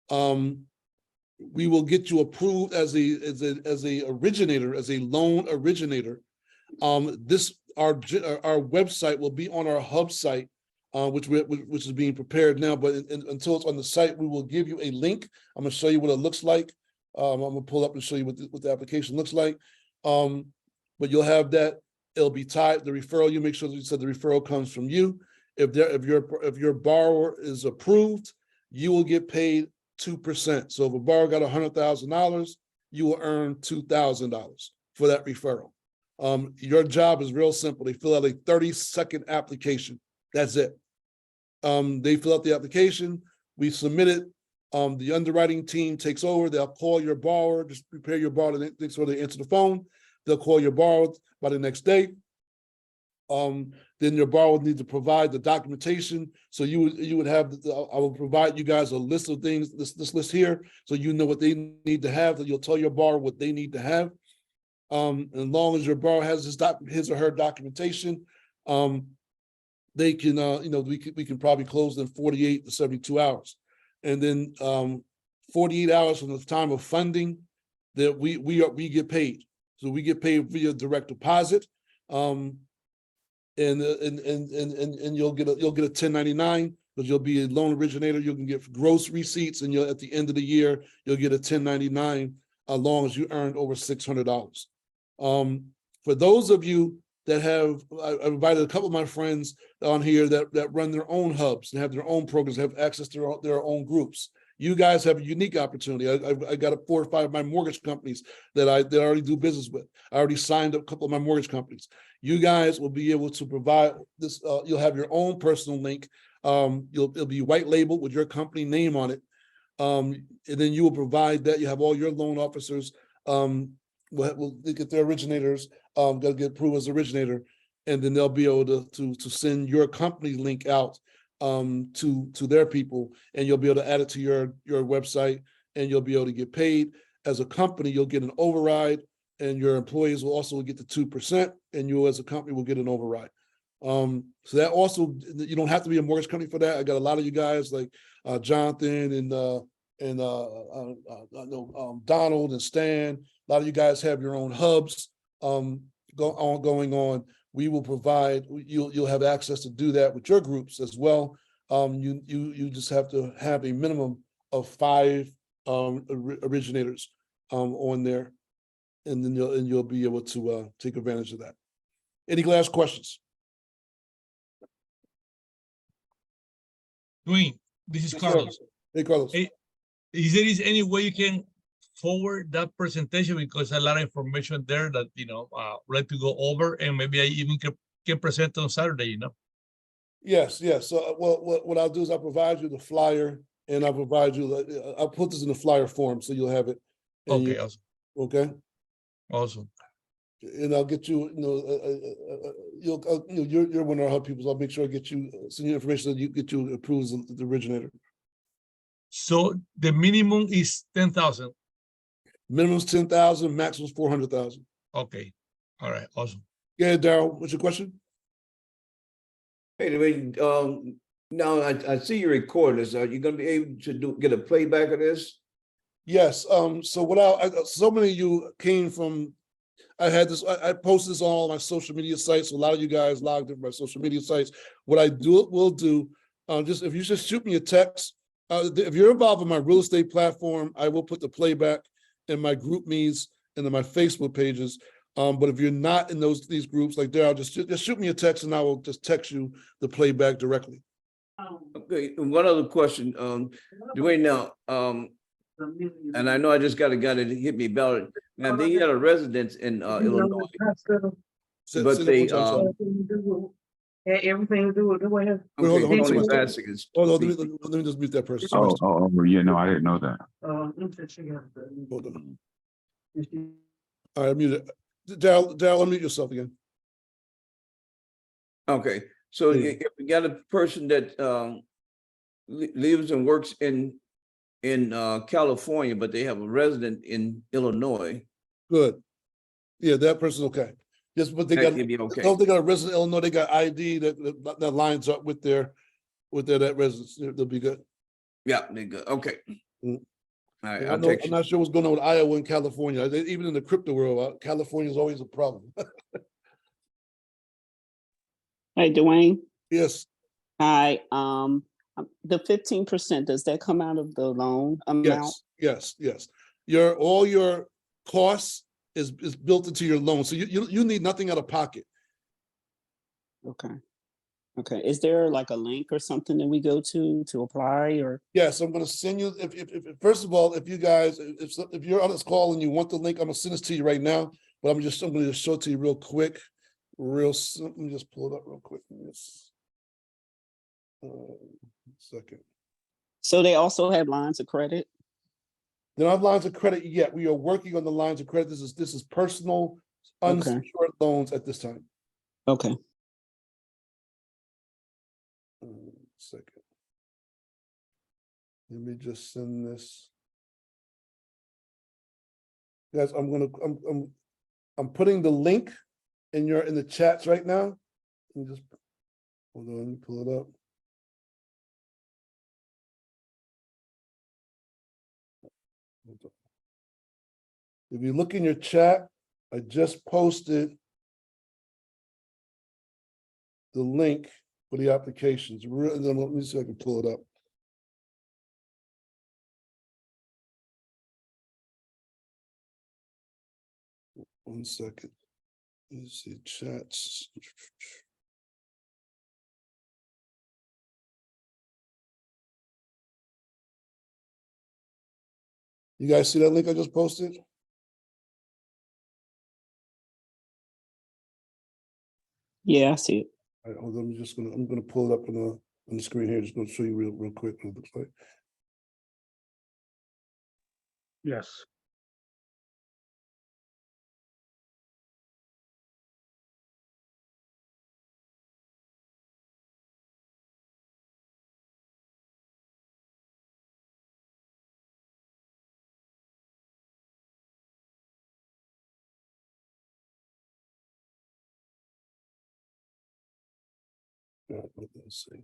We will get you approved as a originator, as a loan originator. Our website will be on our hub site, which is being prepared now. But until it's on the site, we will give you a link. I'm going to show you what it looks like. I'm going to pull up and show you what the application looks like. But you'll have that. It'll be tied. The referral. You make sure that you said the referral comes from you. If your borrower is approved, you will get paid 2%. So if a borrower got $100,000, you will earn $2,000 for that referral. Your job is real simple. They fill out a 30-second application. That's it. They fill out the application. We submit it. The underwriting team takes over. They'll call your borrower. Just prepare your borrower the next way they answer the phone. They'll call your borrower by the next day. Then your borrower would need to provide the documentation. So you would have, I will provide you guys a list of things, this list here, so you know what they need to have, that you'll tell your borrower what they need to have. As long as your borrower has his or her documentation, they can, we can probably close in 48 to 72 hours. And then 48 hours from the time of funding, that we get paid. So we get paid via direct deposit. And you'll get a 1099 because you'll be a loan originator. You can get gross receipts, and at the end of the year you'll get a 1099 as long as you earned over $600. For those of you that have, I invited a couple of my friends on here that run their own hubs and have their own programs, have access to their own groups. You guys have a unique opportunity. I got 4 or 5 of my mortgage companies that I already do business with. I already signed up a couple of my mortgage companies. You guys will be able to provide this. You'll have your own personal link. It'll be white labeled with your company name on it. And then you will provide that. You have all your loan officers. Will get their originators. Got to get approved as originator, and then they'll be able to send your company link out to their people, and you'll be able to add it to your website, and you'll be able to get paid. As a company, you'll get an override, and your employees will also get the 2%, and you as a company will get an override. So that also, you don't have to be a mortgage company for that. I got a lot of you guys like Jonathan and Donald and Stan. A lot of you guys have your own hubs going on. We will provide, you'll have access to do that with your groups as well. You just have to have a minimum of 5 originators on there, and then you'll be able to take advantage of that. Any last questions? Dwayne, this is Carlos. Hey, Carlos. Hey, is there any way you can forward that presentation, because a lot of information there that like to go over, and maybe I even can present on Saturday. Yes. So what I'll do is I'll provide you the flyer, and I'll provide you. I'll put this in the flyer form so you'll have it. Okay, awesome. Okay. Awesome. And I'll get you. You're one of our hub people. So I'll make sure I get you send you information so you get you approved as the originator. So the minimum is 10,000. Minimum is 10,000, maximum is 400,000. Okay. All right, awesome. Yeah, Daryl, what's your question? Hey, Dwayne, now I see your recorders. Are you gonna be able to get a playback of this? Yes, so so many of you came from, I had this, I posted this on all my social media sites, so a lot of you guys logged in my social media sites. What I will do, just if you just shoot me a text, if you're involved in my real estate platform, I will put the playback in my group me's and in my Facebook pages. But if you're not in these groups, like Daryl, just shoot me a text and I will just text you the playback directly. Okay, and one other question, Dwayne, now, and I know I just got a guy that hit me about it. Now, they had a residence in Illinois, but Say that they, one time, sorry. Everything to do with the way. Wait, hold on, okay, hold Tony on. Bassett is. Hold on, let me just mute that person. Oh, yeah, no, I didn't know that. Hold on. All right, mute it. Daryl, unmute yourself again. Okay, so Yeah. if we got a person that lives and works in California, but they have a resident in Illinois, Good. Yeah, that person's okay. Yes, but they that got, could be okay. they got a resident in Illinois, they got ID that lines up with their that residence. They'll be good. Yeah, they good. Okay. Mm. All right, Yeah, I'll text I'm you. not sure what's going on with Iowa and California. Even in the crypto world, California is always a problem. Hey, Dwayne, Yes, hi, the 15%, does that come out of the loan amount? yes. All your costs is built into your loan. So you need nothing out of pocket. Okay, is there like a link or something that we go to apply or? Yes, I'm gonna send you, if first of all, if you guys, if you're on this call and you want the link, I'm gonna send this to you right now, but I'm gonna just show it to you real quick. Let me just pull it up real quick. Yes. Second. So they also have lines of credit? They don't have lines of credit yet. We are working on the lines of credit. This is personal unsecured loans at this time. Okay, Second. Let me just send this. Guys, I'm putting the link in the chats right now. Let me just hold on, let me pull it up. Hold on. If you look in your chat, I just posted the link for the applications. Let me see if I can pull it up. One second. Let me see chats. You guys see that link I just posted? yeah, I see it. All right, hold on, I'm gonna pull it up on the screen here. Just gonna show you real quick what it looks like. Yes. All right, let's see.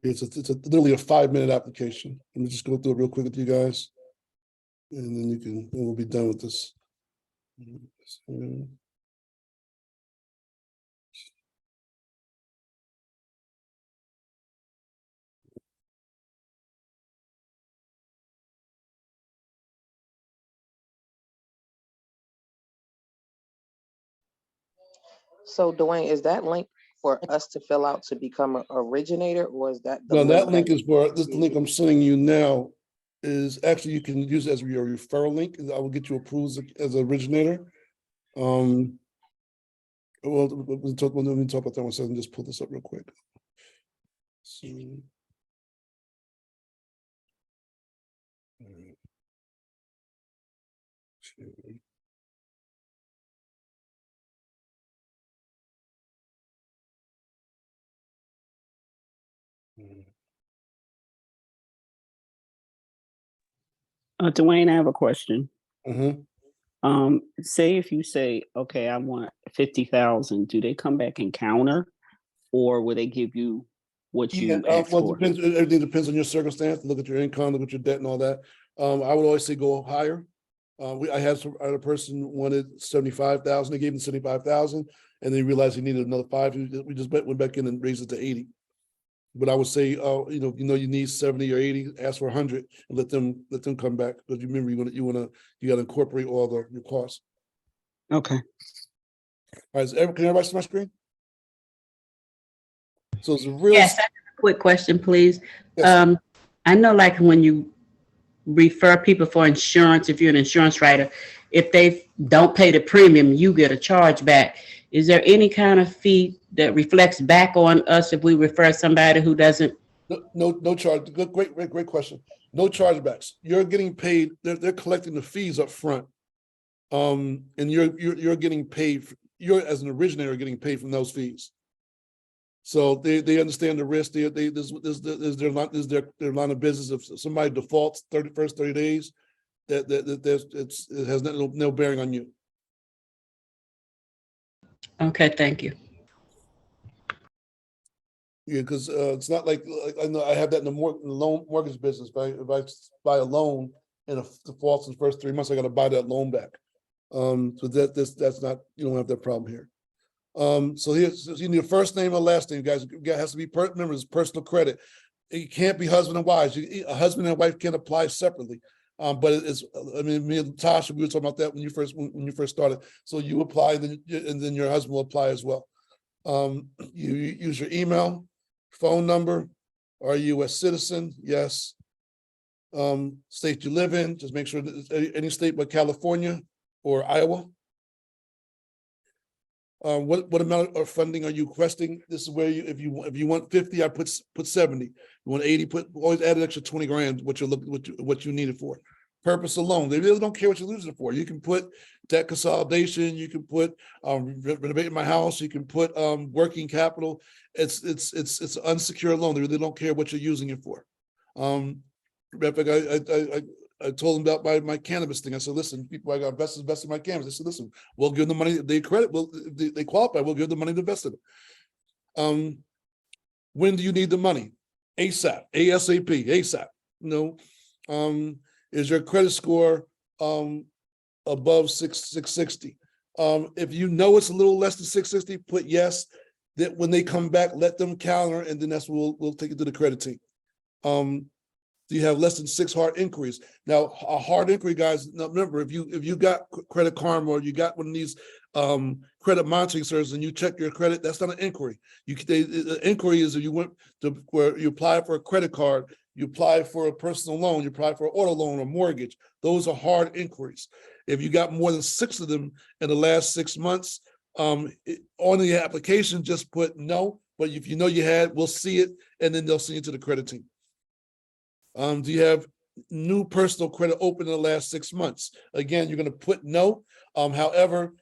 It's literally a 5-minute application. Let me just go through it real quick with you guys. And then we'll be done with this. So Dwayne, is that link for us to fill out to become an originator, or is that the No, that link link is for this. The link I'm sending you now is actually you can use it as your referral link. And I will get you approved as an originator. Well, let me talk about that one second. Just pull this up real quick. So, all right. Dwayne, I have a question. Mhm. Say if you say, okay, I want 50,000, do they come back and counter? Or will they give you what Yeah, you asked well, for? depends, everything depends on your circumstance, look at your income, look at your debt and all that. I would always say go higher. I had a person wanted 75,000, they gave him 75,000, and they realized he needed another 5, we just went back in and raised it to 80. But I would say, you need 70 or 80, ask for 100 and let them come back, because you remember you gotta incorporate all your costs. Okay. All right, can everybody see my screen? So it's a real. Yes, I have a quick question, please. Yes. I know like when you refer people for insurance, if you're an insurance writer, if they don't pay the premium, you get a charge back. Is there any kind of fee that reflects back on us if we refer somebody who doesn't? No charge. Good, great question. No chargebacks. You're getting paid. They're collecting the fees up front, and you're getting paid. You're as an originator getting paid from those fees. So they understand the risk. This is their line of business. If somebody defaults 30 days, it has no bearing on you. Okay, thank you. Yeah, because it's not like I know I have that in the mortgage business. If I buy a loan and it defaults in the first 3 months, I got to buy that loan back. So that's not, you don't have that problem here. So you need a first name and last name, guys. It has to be remember, it's personal credit. It can't be husband and wives. A husband and wife can't apply separately. But it's, I mean, me and Tasha, we were talking about that when you first started. So you apply, and then your husband will apply as well. You use your email, phone number. Are you a U.S. citizen? Yes. State you live in, just make sure that any state but California or Iowa. What amount of funding are you requesting? This is where if you want 50, I put 70. You want 80, always add an extra 20 grand, what you need it for. Purpose alone, they really don't care what you're using it for. You can put debt consolidation, you can put renovating my house, you can put working capital. It's an unsecured loan. They really don't care what you're using it for. I told them about my cannabis thing. I said, listen, people, I got investors investing in my cannabis. I said, listen, we'll give them the money, they credit, they qualify, we'll give them the money to invest in it. When do you need the money? ASAP, ASAP, ASAP. Is your credit score above 660? If you know it's a little less than 660, put yes. That when they come back, let them counter, and then that's what we'll take it to the credit team. Do you have less than 6 hard inquiries? Now, a hard inquiry, guys, now remember, if you got Credit Karma or you got one of these credit monitoring services and you check your credit, that's not an inquiry. The inquiry is if you went to where you apply for a credit card, you apply for a personal loan, you apply for an auto loan or mortgage. Those are hard inquiries. If you got more than 6 of them in the last 6 months, on the application, just put no, but if you know you had, we'll see it, and then they'll send you to the credit team. Do you have new personal credit open in the last 6 months? Again, you're going to put no. However,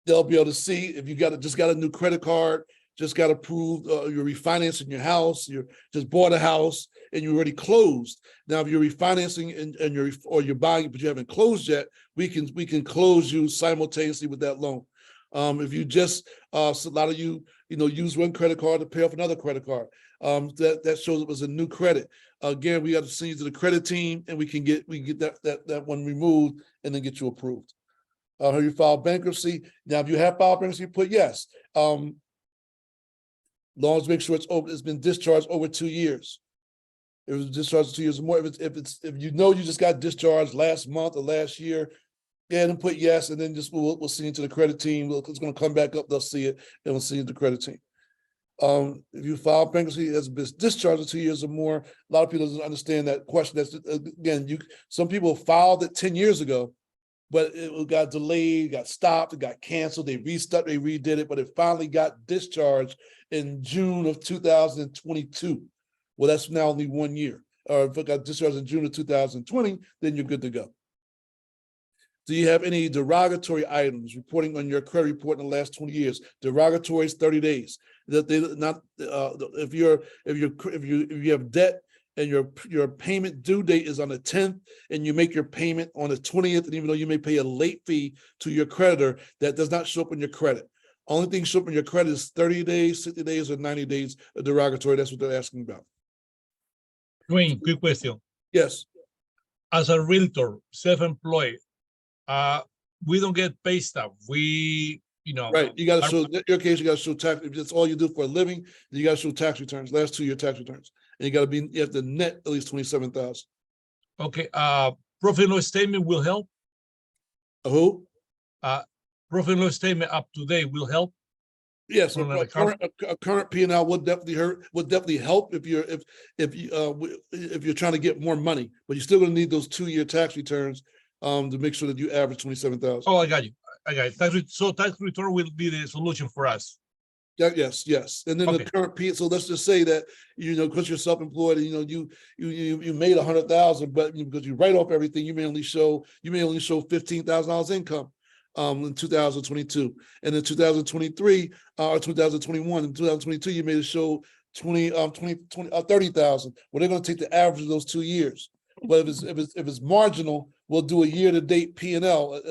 they'll be able to see if you just got a new credit card, just got approved, you're refinancing your house, you just bought a house and you already closed. Now, if you're refinancing and you're buying it, but you haven't closed yet, we can close you simultaneously with that loan. If you just so a lot of you use one credit card to pay off another credit card, that shows it was a new credit. Again, we got to send you to the credit team, and we can get that one removed and then get you approved. Have you filed bankruptcy? Now, if you have filed bankruptcy, put yes. Long as make sure it's been discharged over 2 years. If it was discharged 2 years or more, if you know you just got discharged last month or last year, yeah, and put yes, and then just we'll send you to the credit team. It's going to come back up. They'll see it, and we'll send you to the credit team. If you file bankruptcy as been discharged in 2 years or more, a lot of people don't understand that question. That's again, some people filed it 10 years ago, but it got delayed, got stopped, it got canceled. They redid it, but it finally got discharged in June of 2022. Well, that's now only 1 year. Or if it got discharged in June of 2020, then you're good to go. Do you have any derogatory items reporting on your credit report in the last 20 years? Derogatory is 30 days. That they not if you have debt and your payment due date is on the 10th and you make your payment on the 20th, and even though you may pay a late fee to your creditor, that does not show up on your credit. Only thing show up on your credit is 30 days, 60 days, or 90 days of derogatory. That's what they're asking about. Dwayne, quick question. Yes. As a realtor, self-employed, we don't get pay stub. Right. You got to show, in your case, you got to show tax. If that's all you do for a living, then you got to show tax returns, last 2 year tax returns. And you have to net at least 27,000. Okay. Profit and loss statement will help. Who? Profit and loss statement up to date will help. Yes, From a current P&L would definitely help if you're trying to get more money, but you're still going to need those 2 year tax returns to make sure that you average 27,000. Oh, I got you. So tax return will be the solution for us. Yes. And then Okay. the current P. So let's just say that because you're self-employed, and you made 100,000, but because you write off everything, you may only show $15,000 income in 2022, and in 2023 or 2021, in 2022 you made it show 30,000. Well, they're going to take the average of those 2 years. But if it's marginal, we'll do a year-to-date P&L,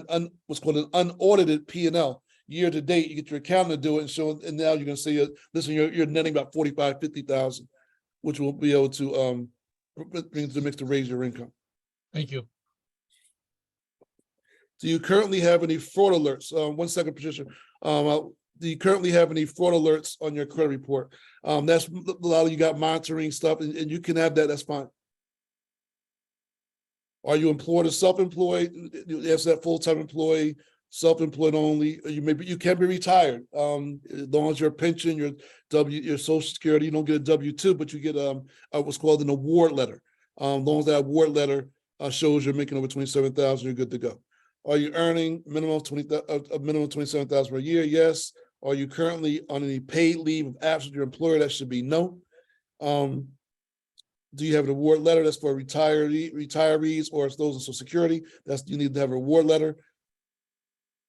and what's called an unaudited P&L. Year-to-date, you get your accountant to do it and show, and now you're going to say, listen, you're netting about 45,000, 50,000, which will be able to bring the mix to raise your income. Thank you. Do you currently have any fraud alerts? 1 second, Patricia. Do you currently have any fraud alerts on your credit report? That's a lot of you got monitoring stuff, and you can have that. That's fine. Are you employed or self-employed? Yes, that full-time employee, self-employed only. You can be retired. As long as your pension, your Social Security, you don't get a W-2, but you get what's called an award letter. As long as that award letter shows you're making over 27,000, you're good to go. Are you earning minimum 27,000 per year? Yes. Are you currently on any paid leave of absence with your employer? That should be no. Do you have an award letter? That's for retirees or those in Social Security. You need to have an award letter.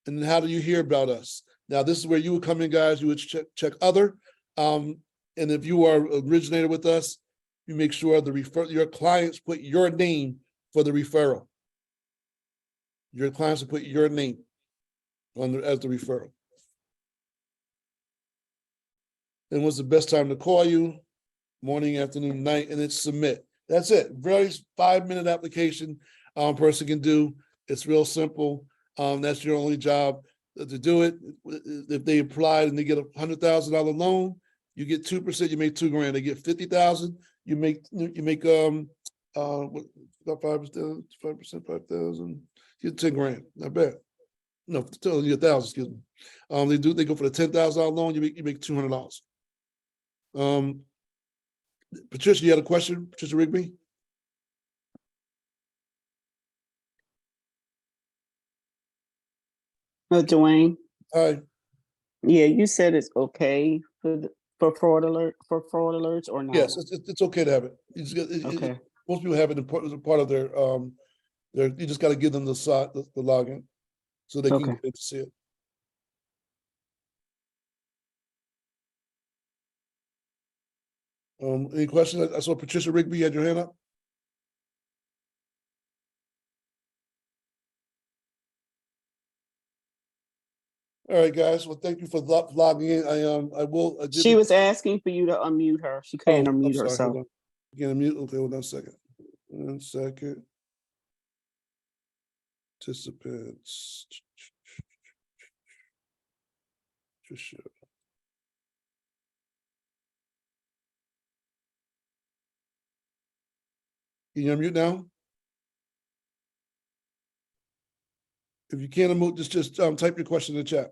And then how do you hear about us? Now, this is where you would come in, guys. You would check other. And if you are originated with us, you make sure your clients put your name for the referral. Your clients will put your name as the referral. And what's the best time to call you? Morning, afternoon, night, and then submit. That's it. Very 5-minute application person can do. It's real simple. That's your only job to do it. If they applied and they get $100,000 loan, you get 2%. You make $2,000. They get 50,000. You make about 5%, 5,000. You get 10 grand. Not bad. No, you get 1,000. Excuse me. They go for the $10,000 loan. You make $200. Patricia, you had a question? Patricia Rigby? Dwayne, Hi. yeah, you said it's okay for fraud alerts or not? Yes, it's okay to have it. Okay. Most people have it as a part of their you just got to give them the login so they can Okay. get to see it. Any questions? I saw Patricia Rigby had your hand up. All right, guys. Well, thank you for logging in. She was asking for you to unmute her. She couldn't I'm unmute sorry, herself. hold on. You can unmute. Okay, hold on a second. 1 second. Participants. Patricia. Can you unmute now? If you can't unmute, just type your question in the chat.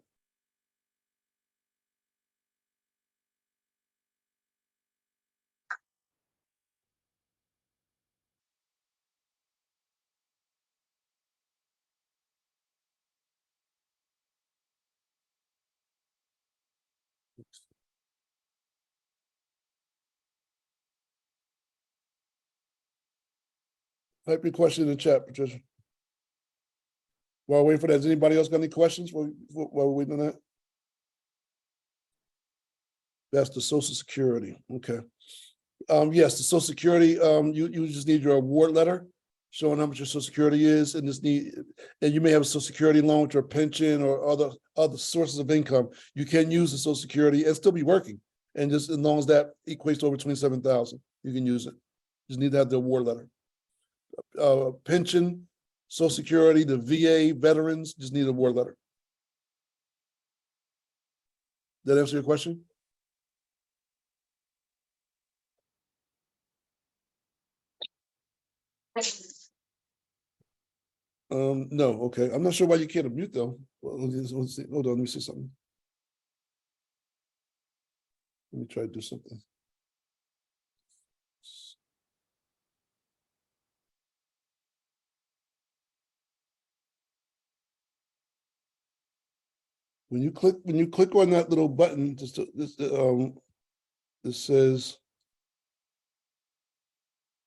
Type your question in the chat, Patricia. While we're waiting for that, does anybody else got any questions while we're waiting on that? That's the Social Security, okay. Yes, the Social Security, you just need your award letter showing how much your Social Security is, and you may have a Social Security loan or a pension or other sources of income. You can use the Social Security and still be working, and just as long as that equates to over 27,000, you can use it. Just need to have the award letter. Pension, Social Security, the VA, veterans, just need an award letter. That answer your question? No, okay. I'm not sure why you can't unmute though. Let's see. Hold on, let me see something. Let me try to do something. When you click on that little button, it says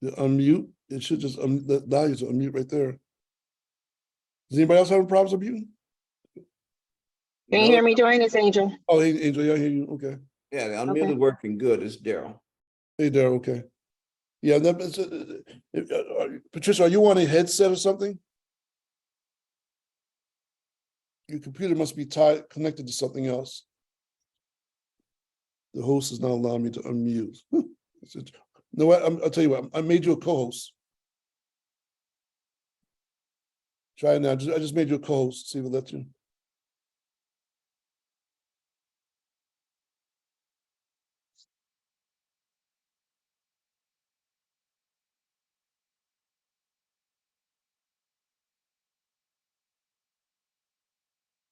the unmute. It should just allow you to unmute right there. Does anybody else having problems unmuting? Can you hear me, Dwayne? It's Angel. Oh, hey, Angel, yeah, I hear you. Okay. Yeah, the unmute is working good. It's Daryl. Hey, there. Okay. Yeah, Patricia, are you on a headset or something? Your computer must be connected to something else. The host is not allowing me to unmute. No, what? I'll tell you what. I made you a co-host. Try it now. I just made you a co-host. See if it lets you.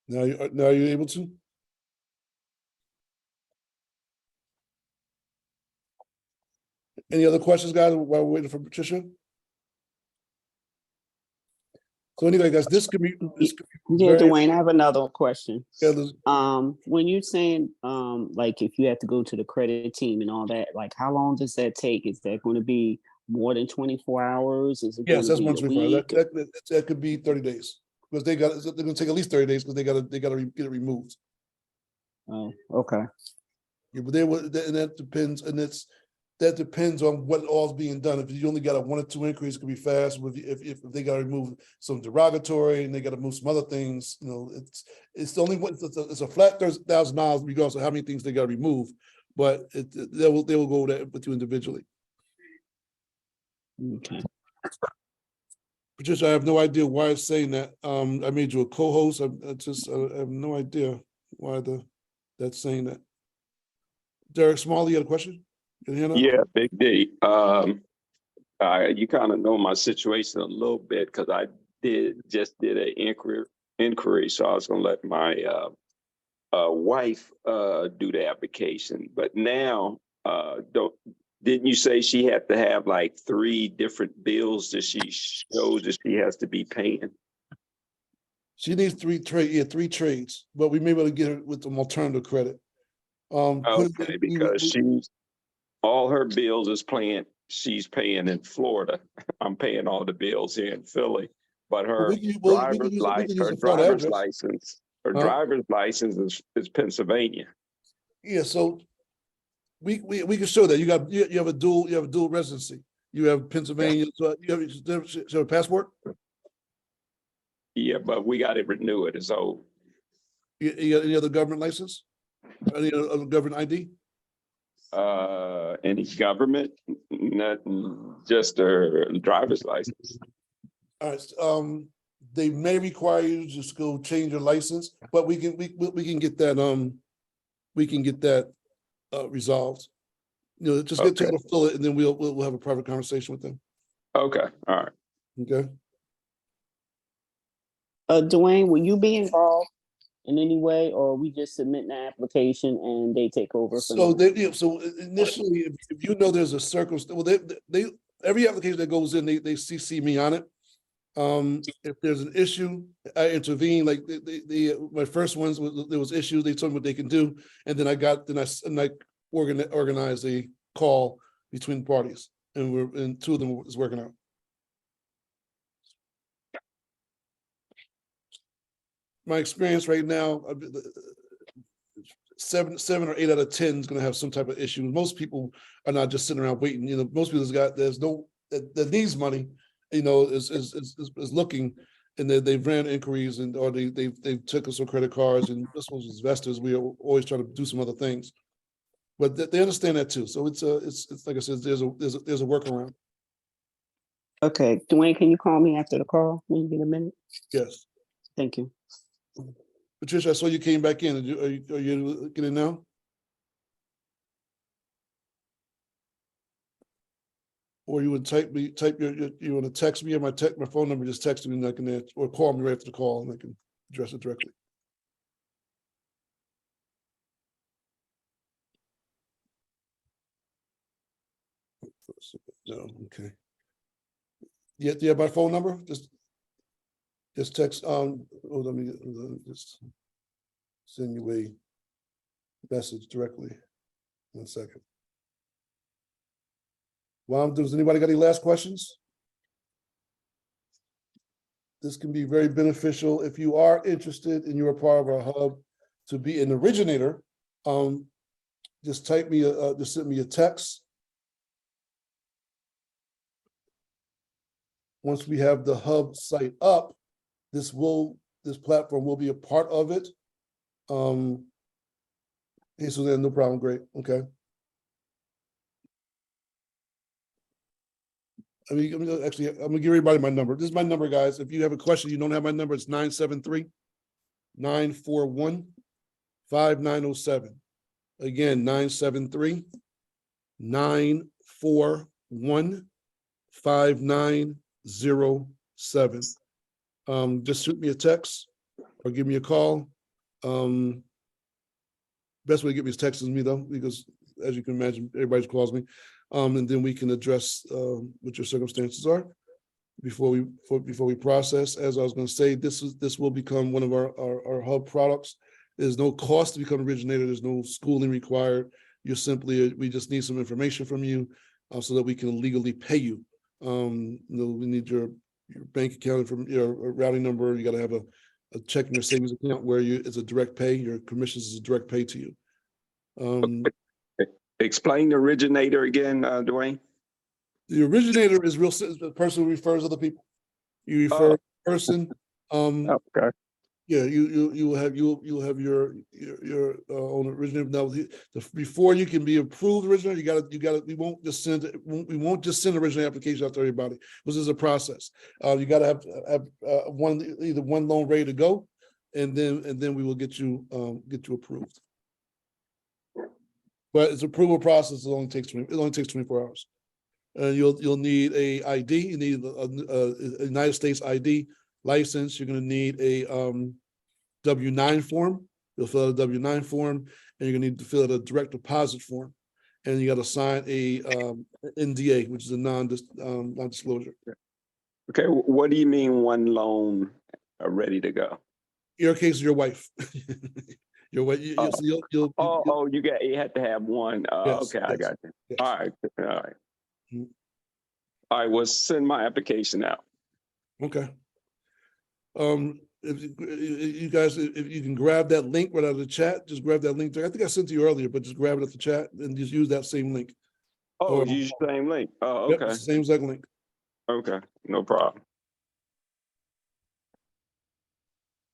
Now you're able to? Any other questions, guys, while we're waiting for Patricia? So anyway, guys, this could be Yeah, very, Dwayne, I have another question. yeah, When you're saying, like if you have to go to the credit team and all that, like how long does that take? Is that going to be more than 24 hours? Is it yes, that's going to be a 125. week? That could be 30 days because they're going to take at least 30 days because they got to get it removed. Oh, okay. Yeah, but and that depends, and that depends on what all's being done. If you only got a 1 or 2 increase, it could be fast. If they got to remove some derogatory and they got to move some other things, it's the only one. It's a flat $30,000 regardless of how many things they got to remove, but they will go there with you individually. Okay. Patricia, I have no idea why it's saying that. I made you a co-host. I have no idea why that's saying that. Derek Smalley, you had a question? Yeah, Big D. You kind of know my situation a little bit because I just did an inquiry, so I was going to let my wife do the application. But now, didn't you say she had to have like 3 different bills that she shows that she has to be paying? She needs 3 trades, but we may be able to get her with some alternative credit. Okay, because all her bills she's paying in Florida. I'm paying all the bills here in Philly, but her driver's license is Pennsylvania. Yeah, so we can show that you have a dual residency. You have Pennsylvania, so you have a passport. Yeah, but we got to renew it. It's old. You got any other government license? Any other government ID? Any government? Nothing, just a driver's license. All right. They may require you to just go change your license, but we can get that resolved. Just take them to fill it, and then we'll have a private conversation with them. Okay. All right. Okay. Dwayne, will you be involved in any way, or are we just submitting the application and they take over? So initially, if there's a circumstance, well, they every application that goes in, they CC me on it. If there's an issue, I intervene. Like my first ones, there was issues. They told me what they can do, and then I organized a call between parties, and 2 of them is working out. my experience right now, 7 or 8 out of 10 is going to have some type of issue. Most people are not just sitting around waiting. You know, most people that needs money, you know, is looking, and they've ran inquiries or they've took us on credit cards, and this was investors. We are always trying to do some other things, but they understand that too. So it's like I said, there's a workaround. Okay, Dwayne, can you call me after the call when you get a minute? Yes. Thank you. Patricia, I saw you came back in. Are you getting now? Or you would type you want to text me, or my phone number, just text me and I can answer, or call me right after the call and I can address it directly. No, okay. Yeah, do you have my phone number? Just text, let me just send you a message directly. 1 second. Well, does anybody got any last questions? This can be very beneficial if you are interested and you're a part of our hub to be an originator. Just send me a text. Once we have the hub site up, this platform will be a part of it. Hey, Suzanne, no problem. Great. Okay. I'm gonna give everybody my number. This is my number, guys. If you have a question, you don't have my number, it's 973-941-5907. Again, 973-941-5907. Just shoot me a text or give me a call. Best way to get me is texting me though, because as you can imagine, everybody calls me. And then we can address what your circumstances are before we process. As I was going to say, this will become one of our hub products. There's no cost to become an originator. There's no schooling required. We just need some information from you so that we can legally pay you. We need your bank account from your routing number. You got to have a check in your savings account where it's a direct pay. Your commissions is a direct pay to you. Explain the originator again, Dwayne. The originator is the person who refers other people. You refer a person. Okay. Yeah, you will have your own originator. Now, before you can be approved originator, you got to. We won't just send originator application out to everybody. This is a process. You got to have either one loan ready to go, and then we will get you approved. But it's approval process. It only takes 24 hours. You'll need a ID. You need a United States ID license. You're going to need a W-9 form. You'll fill out a W-9 form, and you're going to need to fill out a direct deposit form. And you got to sign a NDA, which is a non-disclosure. Okay, what do you mean one loan ready to go? Your case is your wife. Your wife. You had to have one. Yes, okay, yes, I got you. yes. All right. Mm-hmm. All right, well, send my application out. Okay. If you guys, if you can grab that link right out of the chat, just grab that link. I think I sent to you earlier, but just grab it at the chat and just use that same link. Oh, use the same link. Oh, Yep, okay. it's the same exact link. Okay, no problem.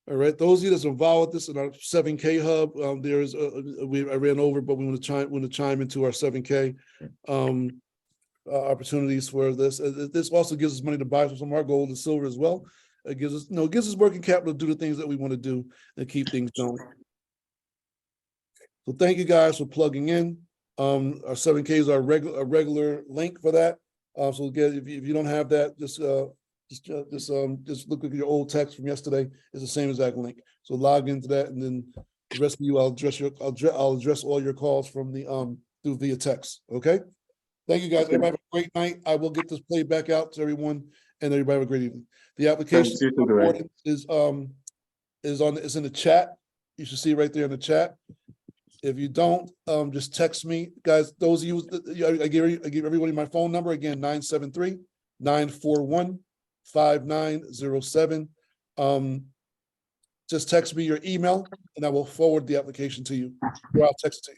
All right, those of you that's involved with this in our 7K hub, I ran over, but we want to chime into our 7K opportunities for this. This also gives us money to buy some of our gold and silver as well. It gives us working capital to do the things that we want to do and keep things going. So thank you guys for plugging in. Our 7K is our regular link for that. So again, if you don't have that, just look at your old text from yesterday. It's the same exact link. So log into that, and then the rest of you, I'll address all your calls from through via text. Okay. Thank you guys. Everybody have a great night. I will get this played back out to everyone, and everybody have a great evening. The application is in the chat. You should see it right there in the chat. If you don't, just text me, guys. Those of you, I give everybody my phone number again: 973-941-5907. just text me your email and I will forward the application to you. Or I'll text it to you.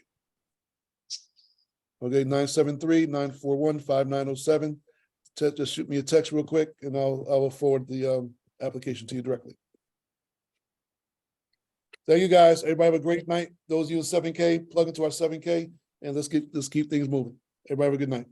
Okay, 973-941-5907. Just shoot me a text real quick and I will forward the application to you directly. Thank you, guys. Everybody have a great night. Those of you in 7K, plug into our 7K and let's keep things moving. Everybody have a good night.